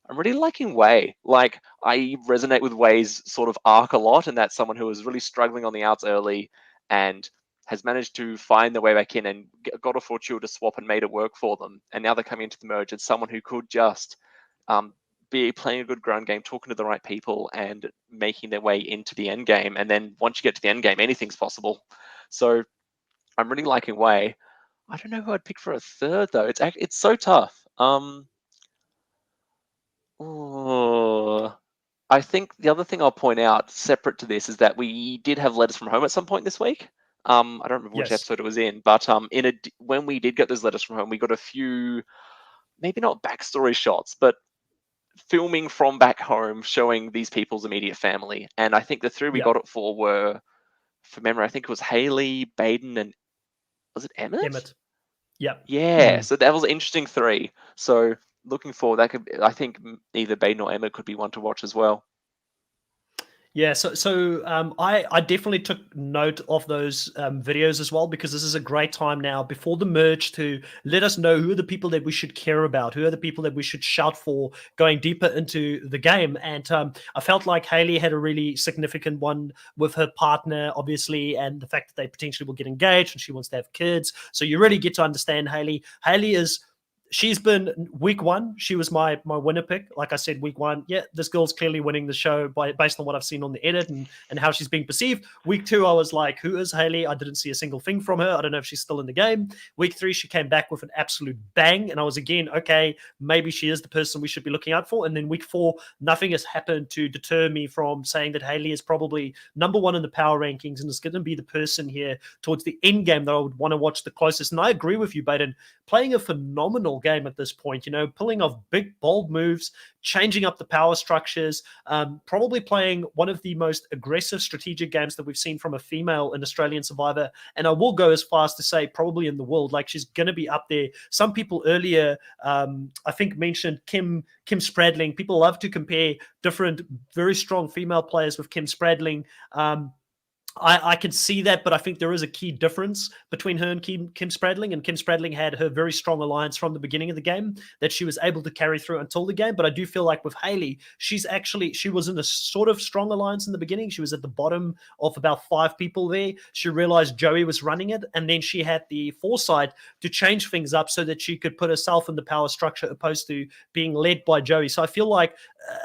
Speaker 2: liking Wei. Like, I resonate with Wei's sort of arc a lot, and that's someone who was really struggling on the outs early and has managed to find their way back in and got a fortuitous swap and made it work for them. And now they're coming into the merge as someone who could just be playing a good ground game, talking to the right people, and making their way into the end game. And then once you get to the end game, anything's possible. So I'm really liking Wei. I don't know who I'd pick for a third though. It's so tough. I think the other thing I'll point out, separate to this, is that we did have letters from home at some point this week. I don't remember which episode it was in, but when we did get those letters from home, we got a few, maybe not backstory shots, but filming from back home showing these people's immediate family. And I think the three we got it for were, from memory, I think it was Haley, Baden, and was it Emmett? Yeah. So that was an interesting three. So looking forward, I think either Baden or Emmett could be one to watch as well.
Speaker 1: Yeah, so I definitely took note of those videos as well, because this is a great time now before the merge to let us know who are the people that we should care about, who are the people that we should shout for going deeper into the game. And I felt like Haley had a really significant one with her partner, obviously, and the fact that they potentially will get engaged and she wants to have kids. So you really get to understand Haley. She's been week one. She was my winner pick. Like I said, week one, yeah, this girl's clearly winning the show based on what I've seen on the edit and how she's being perceived. Week two, I was like, who is Haley? I didn't see a single thing from her. I don't know if she's still in the game. Week three, she came back with an absolute bang. And I was again, okay, maybe she is the person we should be looking out for. And then week four, nothing has happened to deter me from saying that Haley is probably number one in the power rankings and is going to be the person here towards the end game that I would want to watch the closest. And I agree with you, Baden, playing a phenomenal game at this point, pulling off big, bold moves, changing up the power structures, probably playing one of the most aggressive strategic games that we've seen from a female in Australian Survivor. And I will go as far as to say probably in the world. Like, she's going to be up there. Some people earlier, I think, mentioned Kim Spradling. People love to compare different very strong female players with Kim Spradling. I can see that, but I think there is a key difference between her and Kim Spradling. And Kim Spradling had her very strong alliance from the beginning of the game that she was able to carry through until the game. But I do feel like with Haley, she was in a sort of strong alliance in the beginning. She was at the bottom of about 5 people there. She realized Joey was running it, and then she had the foresight to change things up so that she could put herself in the power structure opposed to being led by Joey. So I feel like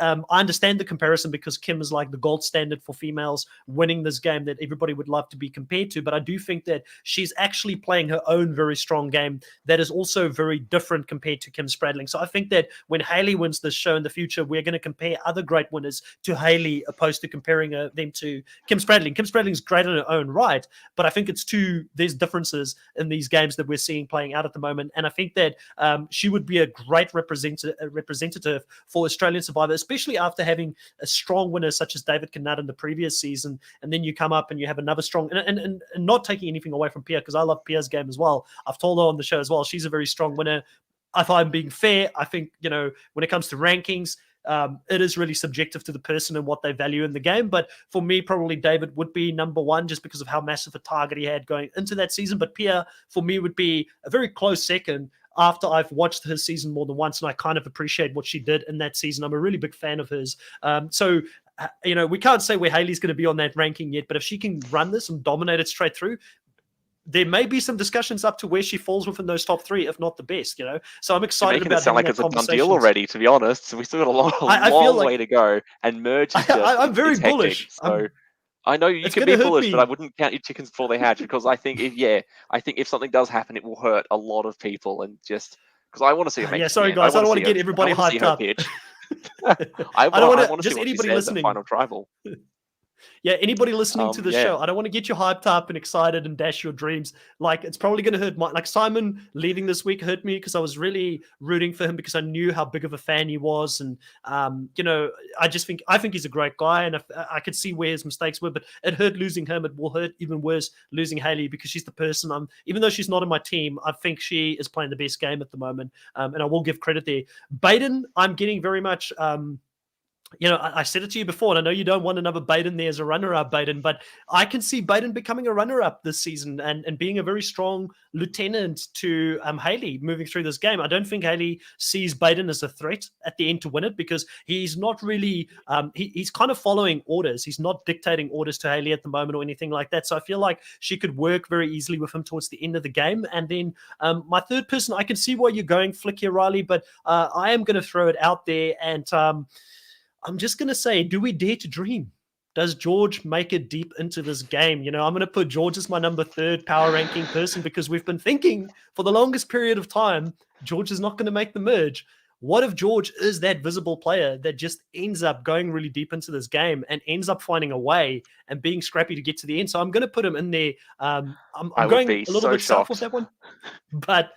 Speaker 1: I understand the comparison because Kim is like the gold standard for females winning this game that everybody would love to be compared to. But I do think that she's actually playing her own very strong game that is also very different compared to Kim Spradling. So I think that when Haley wins this show in the future, we're going to compare other great winners to Haley opposed to comparing them to Kim Spradling. Kim Spradling's great in her own right, but I think there's differences in these games that we're seeing playing out at the moment. And I think that she would be a great representative for Australian Survivor, especially after having a strong winner such as David Cannut in the previous season. And then you come up and you have another strong, and not taking anything away from Pia, because I love Pia's game as well. I've told her on the show as well, she's a very strong winner. If I'm being fair, I think, when it comes to rankings, it is really subjective to the person and what they value in the game. But for me, probably David would be number one just because of how massive a target he had going into that season. But Pia, for me, would be a very close second after I've watched her season more than once, and I kind of appreciate what she did in that season. I'm a really big fan of hers. So we can't say where Haley's going to be on that ranking yet, but if she can run this and dominate it straight through, there may be some discussions up to where she falls within those top 3, if not the best, So I'm excited about
Speaker 2: it sound like it's a done deal already, to be honest. So we still got a long way to go, and merge is just,
Speaker 1: I'm very bullish.
Speaker 2: So I know you can be bullish, but I wouldn't count your chickens before they hatch, because I think if something does happen, it will hurt a lot of people, and just because I want to see her make.
Speaker 1: Yeah, sorry guys, I don't want to get everybody hyped up.
Speaker 2: I want to see what she says at Final Tribal.
Speaker 1: Yeah, anybody listening to the
Speaker 2: Yeah.
Speaker 1: show, I don't want to get you hyped up and excited and dash your dreams. Like, it's probably going to hurt like Simon leaving this week hurt me because I was really rooting for him because I knew how big of a fan he was. And, I think he's a great guy and I could see where his mistakes were, but it hurt losing him. It will hurt even worse losing Haley because she's the person even though she's not in my team, I think she is playing the best game at the moment. And I will give credit there. Baden, I'm getting very much, I said it to you before, and I know you don't want another Baden there as a runner-up, Baden, but I can see Baden becoming a runner-up this season and being a very strong lieutenant to Haley moving through this game. I don't think Haley sees Baden as a threat at the end to win it because he's not really, he's kind of following orders. He's not dictating orders to Haley at the moment or anything like that. So I feel like she could work very easily with him towards the end of the game. And then my third person, I can see why you're going Flick here, Riley, but I am going to throw it out there and I'm just going to say, do we dare to dream? Does George make it deep into this game? I'm going to put George as my number 3rd power ranking person because we've been thinking for the longest period of time, George is not going to make the merge. What if George is that visible player that just ends up going really deep into this game and ends up finding a way and being scrappy to get to the end? So I'm going to put him in there. I'm going a little bit south with that one, but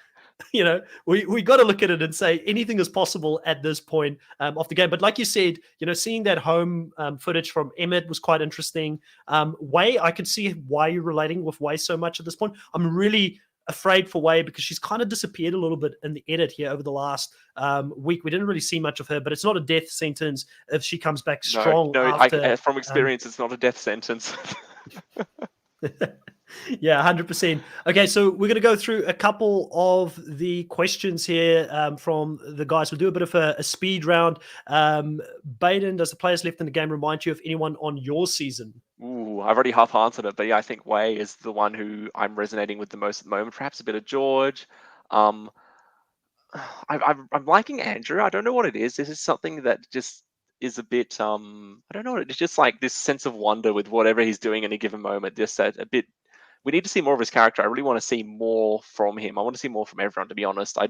Speaker 1: we got to look at it and say anything is possible at this point of the game. But like you said, seeing that home footage from Emmett was quite interesting. Wei, I can see why you're relating with Wei so much at this point. I'm really afraid for Wei because she's kind of disappeared a little bit in the edit here over the last week. We didn't really see much of her, but it's not a death sentence if she comes back strong.
Speaker 2: From experience, it's not a death sentence.
Speaker 1: Yeah, 100%. Okay, so we're going to go through a couple of the questions here from the guys. We'll do a bit of a speed round. Baden, does the players left in the game remind you of anyone on your season?
Speaker 2: Ooh, I've already half answered it, but yeah, I think Wei is the one who I'm resonating with the most at the moment. Perhaps a bit of George. I'm liking Andrew. I don't know what it is. This is something that just is a bit I don't know. It's just like this sense of wonder with whatever he's doing in a given moment. Just a bit. We need to see more of his character. I really want to see more from him. I want to see more from everyone, to be honest. I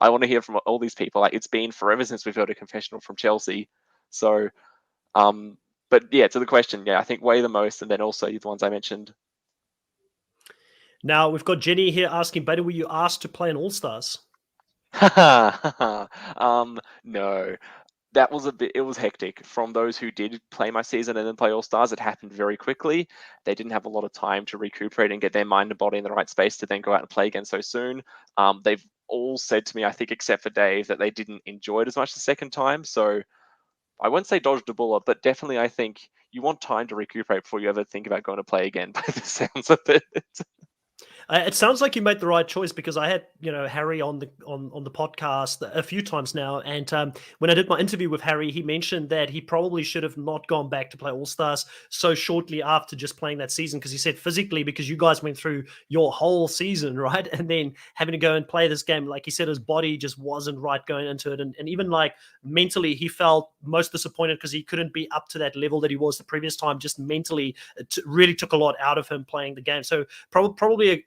Speaker 2: want to hear from all these people. Like, it's been forever since we've heard a confessional from Chelsea. So, but yeah, to the question, yeah, I think Wei the most, and then also the ones I mentioned.
Speaker 1: Now, we've got Jenny here asking, Baden, were you asked to play in All-Stars?
Speaker 2: No. That was it was hectic. From those who did play my season and then play All Stars, it happened very quickly. They didn't have a lot of time to recuperate and get their mind and body in the right space to then go out and play again so soon. They've all said to me, I think except for Dave, that they didn't enjoy it as much the second time. So I wouldn't say dodged a bullet, but definitely I think you want time to recuperate before you ever think about going to play again, by the sounds of it.
Speaker 1: It sounds like you made the right choice because I had, Harry on the podcast a few times now, and when I did my interview with Harry, he mentioned that he probably should have not gone back to play All Stars so shortly after just playing that season because he said physically, because you guys went through your whole season, right, and then having to go and play this game, like he said, his body just wasn't right going into it, and even like mentally, he felt most disappointed because he couldn't be up to that level that he was the previous time. Just mentally, it really took a lot out of him playing the game. So probably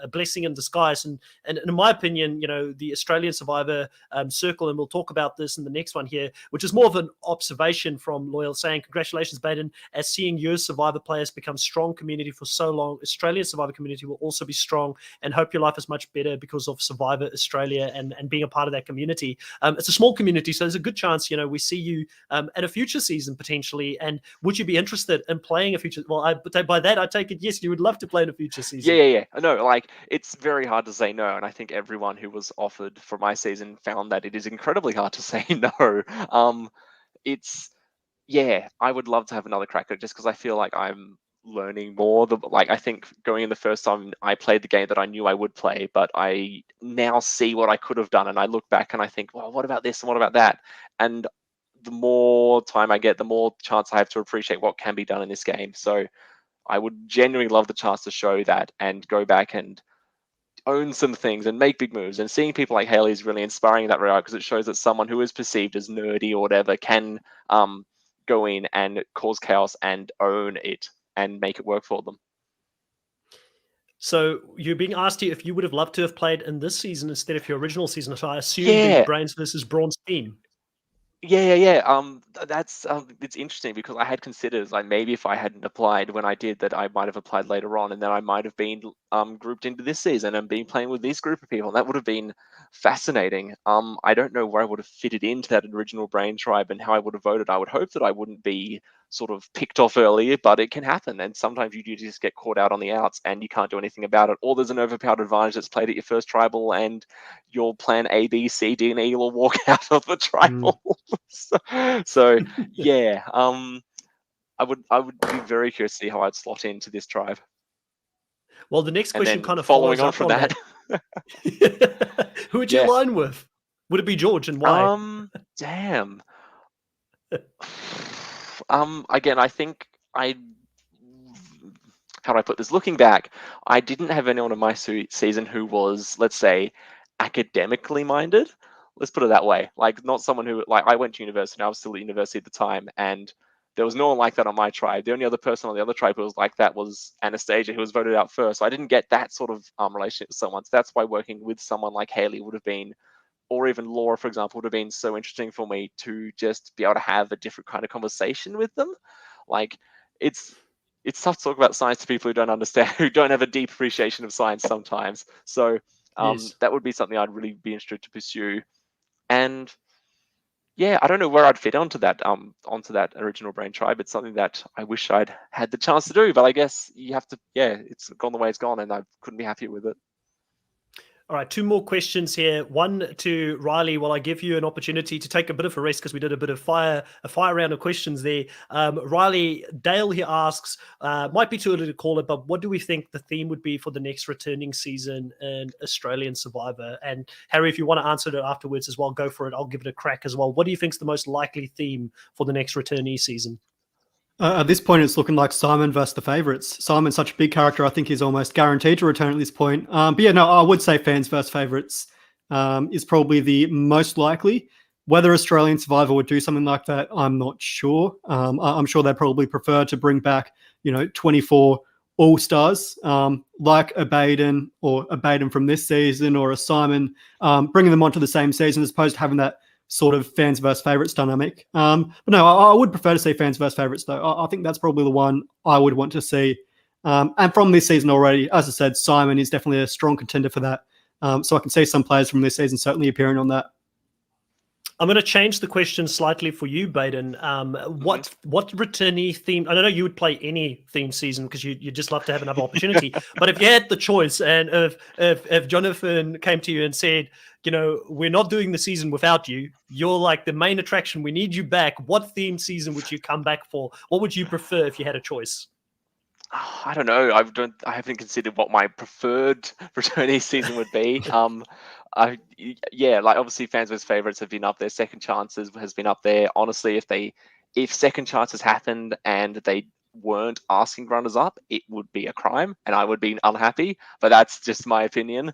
Speaker 1: a blessing in disguise. And in my opinion, the Australian Survivor circle, and we'll talk about this in the next one here, which is more of an observation from Loyal saying, congratulations, Baden, as seeing your Survivor players become strong community for so long. Australian Survivor community will also be strong and hope your life is much better because of Survivor Australia and being a part of that community. It's a small community, so there's a good chance, we see you at a future season potentially. And would you be interested in playing a future? Well, by that, I take it, yes, you would love to play in a future season.
Speaker 2: Yeah. No, like, it's very hard to say no, and I think everyone who was offered for my season found that it is incredibly hard to say no. I would love to have another crack at it just because I feel like I'm learning more. I think going in the first time I played the game that I knew I would play, but I now see what I could have done, and I look back and I think, well, what about this and what about that? And the more time I get, the more chance I have to appreciate what can be done in this game. So I would genuinely love the chance to show that and go back and own some things and make big moves. And seeing people like Haley is really inspiring in that regard because it shows that someone who is perceived as nerdy or whatever can go in and cause chaos and own it and make it work for them.
Speaker 1: So you're being asked here if you would have loved to have played in this season instead of your original season. So I assume the Brains versus Brawn's team.
Speaker 2: Yeah. That's it's interesting because I had considered like maybe if I hadn't applied when I did, that I might have applied later on, and then I might have been grouped into this season and been playing with this group of people. And that would have been fascinating. I don't know where I would have fitted into that original Brain tribe and how I would have voted. I would hope that I wouldn't be sort of picked off early, but it can happen. And sometimes you do just get caught out on the outs and you can't do anything about it. Or there's an overpowered advantage that's played at your first tribal, and your plan A, B, C, D, and E will walk out of the tribal. so yeah, I would be very curious to see how I'd slot into this tribe.
Speaker 1: Well, the next
Speaker 2: And
Speaker 1: question
Speaker 2: then
Speaker 1: kind of
Speaker 2: following
Speaker 1: follows
Speaker 2: on
Speaker 1: up
Speaker 2: from
Speaker 1: on
Speaker 2: that,
Speaker 1: that. Who would you
Speaker 2: yeah.
Speaker 1: align with? Would it be George, and why?
Speaker 2: Damn. Again, I think how do I put this? Looking back, I didn't have anyone in my season who was, let's say, academically minded. Let's put it that way. Like, not someone who, like, I went to university. I was still at university at the time, and there was no one like that on my tribe. The only other person on the other tribe who was like that was Anastasia, who was voted out first. So I didn't get that sort of relationship with someone. So that's why working with someone like Haley would have been, or even Laura, for example, would have been so interesting for me to just be able to have a different kind of conversation with them. Like, it's tough to talk about science to people who don't understand, who don't have a deep appreciation of science sometimes. So
Speaker 1: Yes.
Speaker 2: that would be something I'd really be interested to pursue. And yeah, I don't know where I'd fit onto that original Brain tribe. It's something that I wish I'd had the chance to do, but I guess you have to. Yeah, it's gone the way it's gone, and I couldn't be happier with it.
Speaker 1: All right, two more questions here. One to Riley, while I give you an opportunity to take a bit of a rest because we did a fire round of questions there. Riley, Dale here asks, might be too early to call it, but what do we think the theme would be for the next returning season in Australian Survivor? And Harry, if you want to answer it afterwards as well, go for it. I'll give it a crack as well. What do you think is the most likely theme for the next returnee season?
Speaker 3: At this point, it's looking like Simon versus the favourites. Simon's such a big character, I think he's almost guaranteed to return at this point. But yeah, no, I would say fans versus favourites is probably the most likely. Whether Australian Survivor would do something like that, I'm not sure. I'm sure they probably prefer to bring back, 24 all-stars like a Baden or a Baden from this season or a Simon, bringing them onto the same season as opposed to having that sort of fans versus favourites dynamic. But no, I would prefer to see fans versus favourites, though. I think that's probably the one I would want to see. And from this season already, as I said, Simon is definitely a strong contender for that. So I can see some players from this season certainly appearing on that.
Speaker 1: I'm going to change the question slightly for you, Baden. What returnee theme? I don't know you would play any theme season because you just love to have another opportunity. But if you had the choice, and if Jonathan came to you and said, we're not doing the season without you, you're like the main attraction, we need you back, what theme season would you come back for? What would you prefer if you had a choice?
Speaker 2: I don't know. I haven't considered what my preferred returnee season would be. Like obviously fans versus favorites have been up there. Second chances has been up there. Honestly, if second chances happened and they weren't asking runners up, it would be a crime, and I would be unhappy. But that's just my opinion.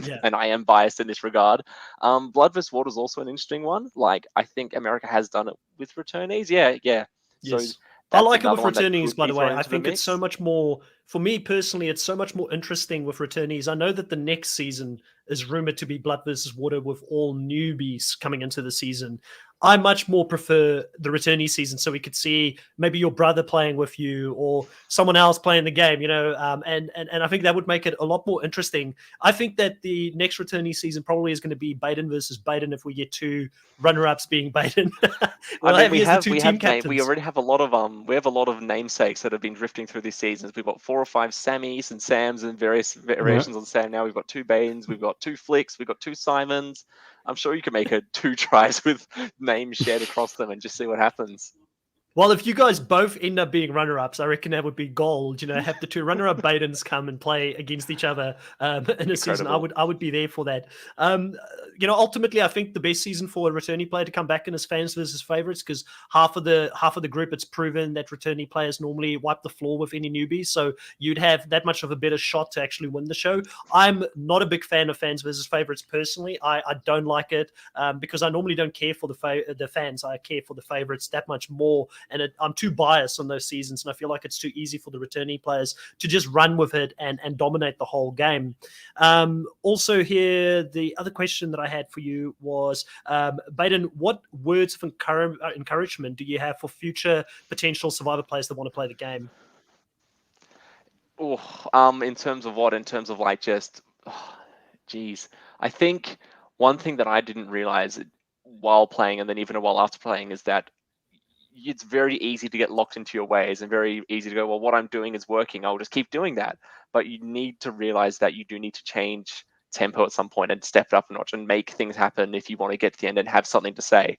Speaker 1: Yeah.
Speaker 2: And I am biased in this regard. Blood vs. Water is also an interesting one. Like I think America has done it with returnees. Yeah. So
Speaker 1: Yes. I
Speaker 2: that's
Speaker 1: like it with
Speaker 2: another one that
Speaker 1: returnees,
Speaker 2: could
Speaker 1: by
Speaker 2: be
Speaker 1: the way.
Speaker 2: thrown
Speaker 1: I
Speaker 2: into the
Speaker 1: think it's so
Speaker 2: mix.
Speaker 1: much more, for me personally, it's so much more interesting with returnees. I know that the next season is rumored to be Blood versus Water with all newbies coming into the season. I much more prefer the returnee season so we could see maybe your brother playing with you or someone else playing the game, and I think that would make it a lot more interesting. I think that the next returnee season probably is going to be Baden versus Baden if we get two runner-ups being Baden.
Speaker 2: I mean, we
Speaker 1: captains.
Speaker 2: already have a lot of namesakes that have been drifting through these seasons. We've got 4 or 5 Sammys and Sams and various variations on Sam. Now we've got 2 Badens, we've got 2 Flicks, we've got 2 Simons. I'm sure you can make 2 tries with names shared across them and just see what happens.
Speaker 1: Well, if you guys both end up being runner-ups, I reckon that would be gold. Have the 2 runner-up Badens come and play against each other in a season. I would be there for that. Ultimately, I think the best season for a returnee player to come back in is fans versus favorites because half of the group, it's proven that returnee players normally wipe the floor with any newbies, so you'd have that much of a better shot to actually win the show. I'm not a big fan of fans versus favorites personally. I don't like it because I normally don't care for the fans. I care for the favorites that much more. and I'm too biased on those seasons, and I feel like it's too easy for the returning players to just run with it and dominate the whole game. Also here, the other question that I had for you was, Baden, what words of encouragement do you have for future potential Survivor players that want to play the game?
Speaker 2: In terms of what? In terms of like just, geez. I think one thing that I didn't realize while playing, and then even a while after playing, is that it's very easy to get locked into your ways and very easy to go, well, what I'm doing is working, I'll just keep doing that. But you need to realize that you do need to change tempo at some point and step it up a notch and make things happen if you want to get to the end and have something to say.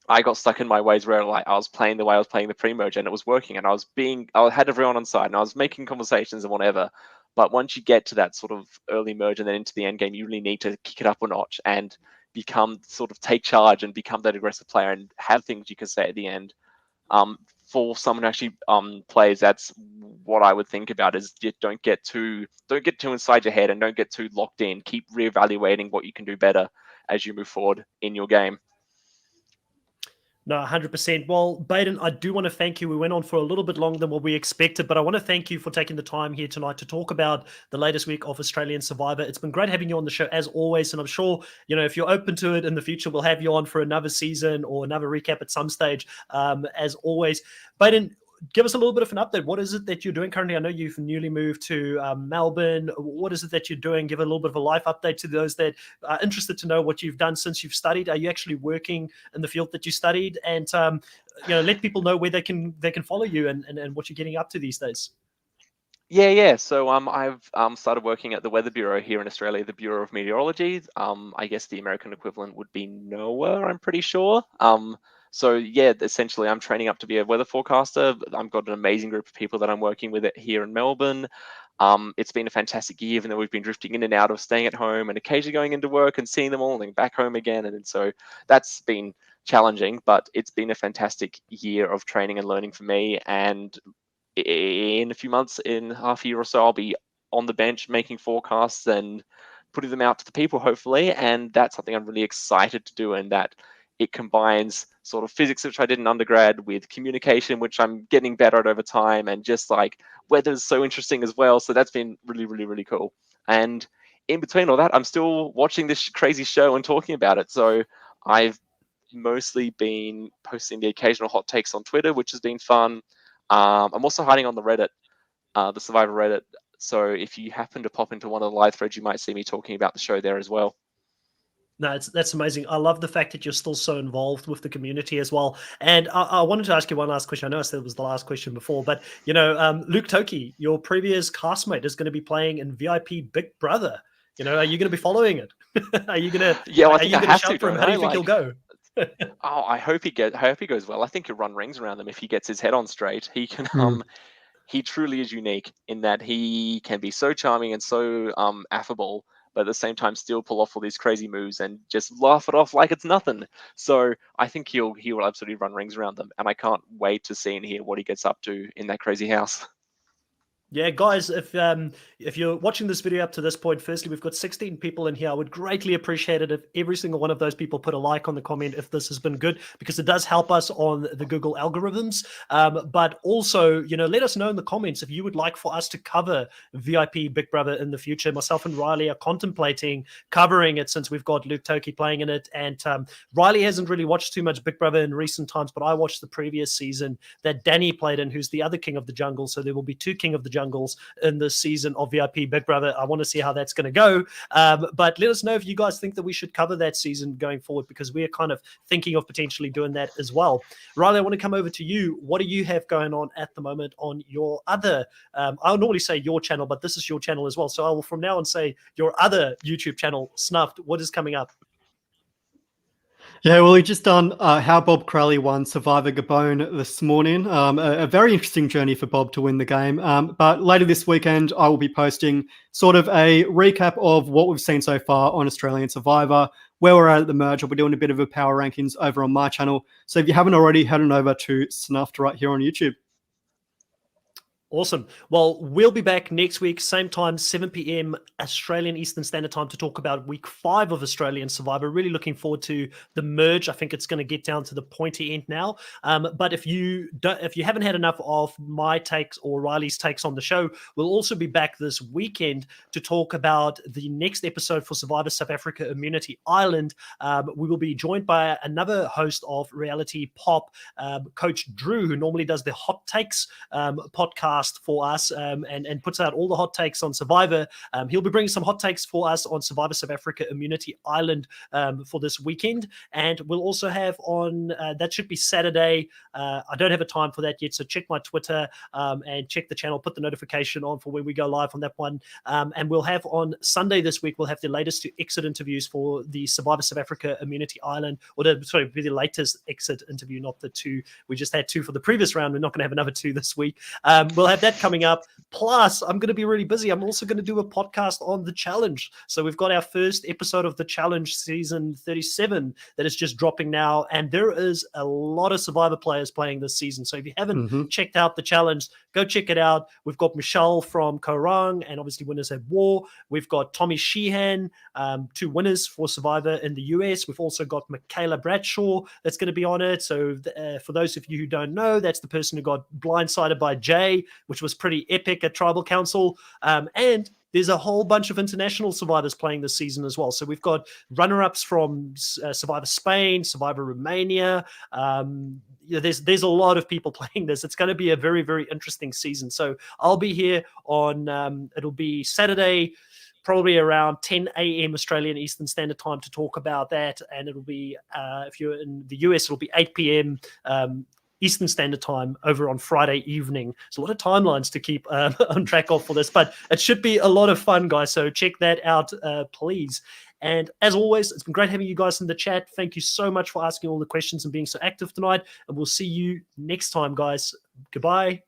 Speaker 2: I got stuck in my ways where like I was playing the way I was playing the pre-merge and it was working, and I had everyone on side and I was making conversations and whatever. But once you get to that sort of early merge and then into the end game, you really need to kick it up a notch and take charge and become that aggressive player and have things you can say at the end. For someone who actually plays, that's what I would think about, is you don't get too inside your head and don't get too locked in. Keep reevaluating what you can do better as you move forward in your game.
Speaker 1: No, 100%. Well, Baden, I do want to thank you. We went on for a little bit longer than what we expected, but I want to thank you for taking the time here tonight to talk about the latest week of Australian Survivor. It's been great having you on the show as always, and I'm sure, if you're open to it in the future, we'll have you on for another season or another recap at some stage, as always. Baden, give us a little bit of an update. What is it that you're doing currently? I know you've newly moved to Melbourne. What is it that you're doing? Give a little bit of a life update to those that are interested to know what you've done since you've studied. Are you actually working in the field that you studied? And let people know where they can follow you and what you're getting up to these days.
Speaker 2: Yeah. So I've started working at the Weather Bureau here in Australia, the Bureau of Meteorology. I guess the American equivalent would be NOAA, I'm pretty sure. So yeah, essentially I'm training up to be a weather forecaster. I've got an amazing group of people that I'm working with here in Melbourne. It's been a fantastic year, even though we've been drifting in and out of staying at home and occasionally going into work and seeing them all and then back home again. And so that's been challenging, but it's been a fantastic year of training and learning for me. And in a few months, in half a year or so, I'll be on the bench making forecasts and putting them out to the people, hopefully. And that's something I'm really excited to do, and that it combines sort of physics, which I did in undergrad, with communication, which I'm getting better at over time, and just like weather's so interesting as well. So that's been really, really, really cool. And in between all that, I'm still watching this crazy show and talking about it. So I've mostly been posting the occasional hot takes on Twitter, which has been fun. I'm also hiding on the Reddit, the Survivor Reddit. So if you happen to pop into one of the live threads, you might see me talking about the show there as well.
Speaker 1: No, that's amazing. I love the fact that you're still so involved with the community as well. And I wanted to ask you one last question. I know I said it was the last question before, but Luke Toki, your previous castmate, is going to be playing in VIP Big Brother. Are you going to be following it? Are you going to?
Speaker 2: Yeah, well, I
Speaker 1: are
Speaker 2: think
Speaker 1: you
Speaker 2: I
Speaker 1: going to
Speaker 2: have
Speaker 1: shout
Speaker 2: to.
Speaker 1: for him? How do you think he'll go?
Speaker 2: I hope he goes well. I think he'll run rings around them if he gets his head on straight. He can. He truly is unique in that he can be so charming and so affable, but at the same time still pull off all these crazy moves and just laugh it off like it's nothing. So I think he will absolutely run rings around them, and I can't wait to see and hear what he gets up to in that crazy house.
Speaker 1: Yeah, guys, if you're watching this video up to this point, firstly, we've got 16 people in here. I would greatly appreciate it if every single one of those people put a like on the comment if this has been good, because it does help us on the Google algorithms. But also, let us know in the comments if you would like for us to cover VIP Big Brother in the future. Myself and Riley are contemplating covering it since we've got Luke Toki playing in it. And Riley hasn't really watched too much Big Brother in recent times, but I watched the previous season that Danny played in, who's the other king of the jungle. So there will be two king of the jungles in this season of VIP Big Brother. I want to see how that's going to go. But let us know if you guys think that we should cover that season going forward, because we are kind of thinking of potentially doing that as well. Riley, I want to come over to you. What do you have going on at the moment on your other, I'll normally say your channel, but this is your channel as well. So I will from now on say your other YouTube channel, Snuffed. What is coming up?
Speaker 3: Yeah, well, we've just done how Bob Crowley won Survivor Gabon this morning. A very interesting journey for Bob to win the game. But later this weekend, I will be posting sort of a recap of what we've seen so far on Australian Survivor, where we're at the merge. I'll be doing a bit of a power rankings over on my channel. So if you haven't already, head on over to Snuffed right here on YouTube.
Speaker 1: Awesome. Well, we'll be back next week, same time, 7 p.m. Australian Eastern Standard Time to talk about week 5 of Australian Survivor. Really looking forward to the merge. I think it's going to get down to the pointy end now. But if you haven't had enough of my takes or Riley's takes on the show, we'll also be back this weekend to talk about the next episode for Survivor South Africa Immunity Island. We will be joined by another host of Reality Pop, Coach Drew, who normally does the Hot Takes podcast for us and puts out all the hot takes on Survivor. He'll be bringing some hot takes for us on Survivor South Africa Immunity Island for this weekend. And we'll also have on, that should be Saturday. I don't have a time for that yet, so check my Twitter and check the channel, put the notification on for when we go live on that one. And we'll have on Sunday this week, we'll have the latest 2 exit interviews for the Survivor South Africa Immunity Island, or be the latest exit interview, not the 2. We just had 2 for the previous round. We're not going to have another 2 this week. We'll have that coming up. Plus, I'm going to be really busy. I'm also going to do a podcast on the challenge. So we've got our first episode of the challenge, season 37, that is just dropping now. And there is a lot of Survivor players playing this season. So if you haven't checked out the challenge, go check it out. We've got Michelle from Korang and obviously Winners at War. We've got Tommy Sheehan, 2 winners for Survivor in the US. We've also got Michaela Bradshaw that's going to be on it. So for those of you who don't know, that's the person who got blindsided by Jay, which was pretty epic at Tribal Council. And there's a whole bunch of international survivors playing this season as well. So we've got runner-ups from Survivor Spain, Survivor Romania. There's a lot of people playing this. It's going to be a very, very interesting season. So I'll be here on, it'll be Saturday, probably around 10 a.m. Australian Eastern Standard Time to talk about that. And it'll be, if you're in the US, it'll be 8 p.m. Eastern Standard Time over on Friday evening. There's a lot of timelines to keep on track of for this, but it should be a lot of fun, guys. So check that out, please. And as always, it's been great having you guys in the chat. Thank you so much for asking all the questions and being so active tonight. And we'll see you next time, guys. Goodbye.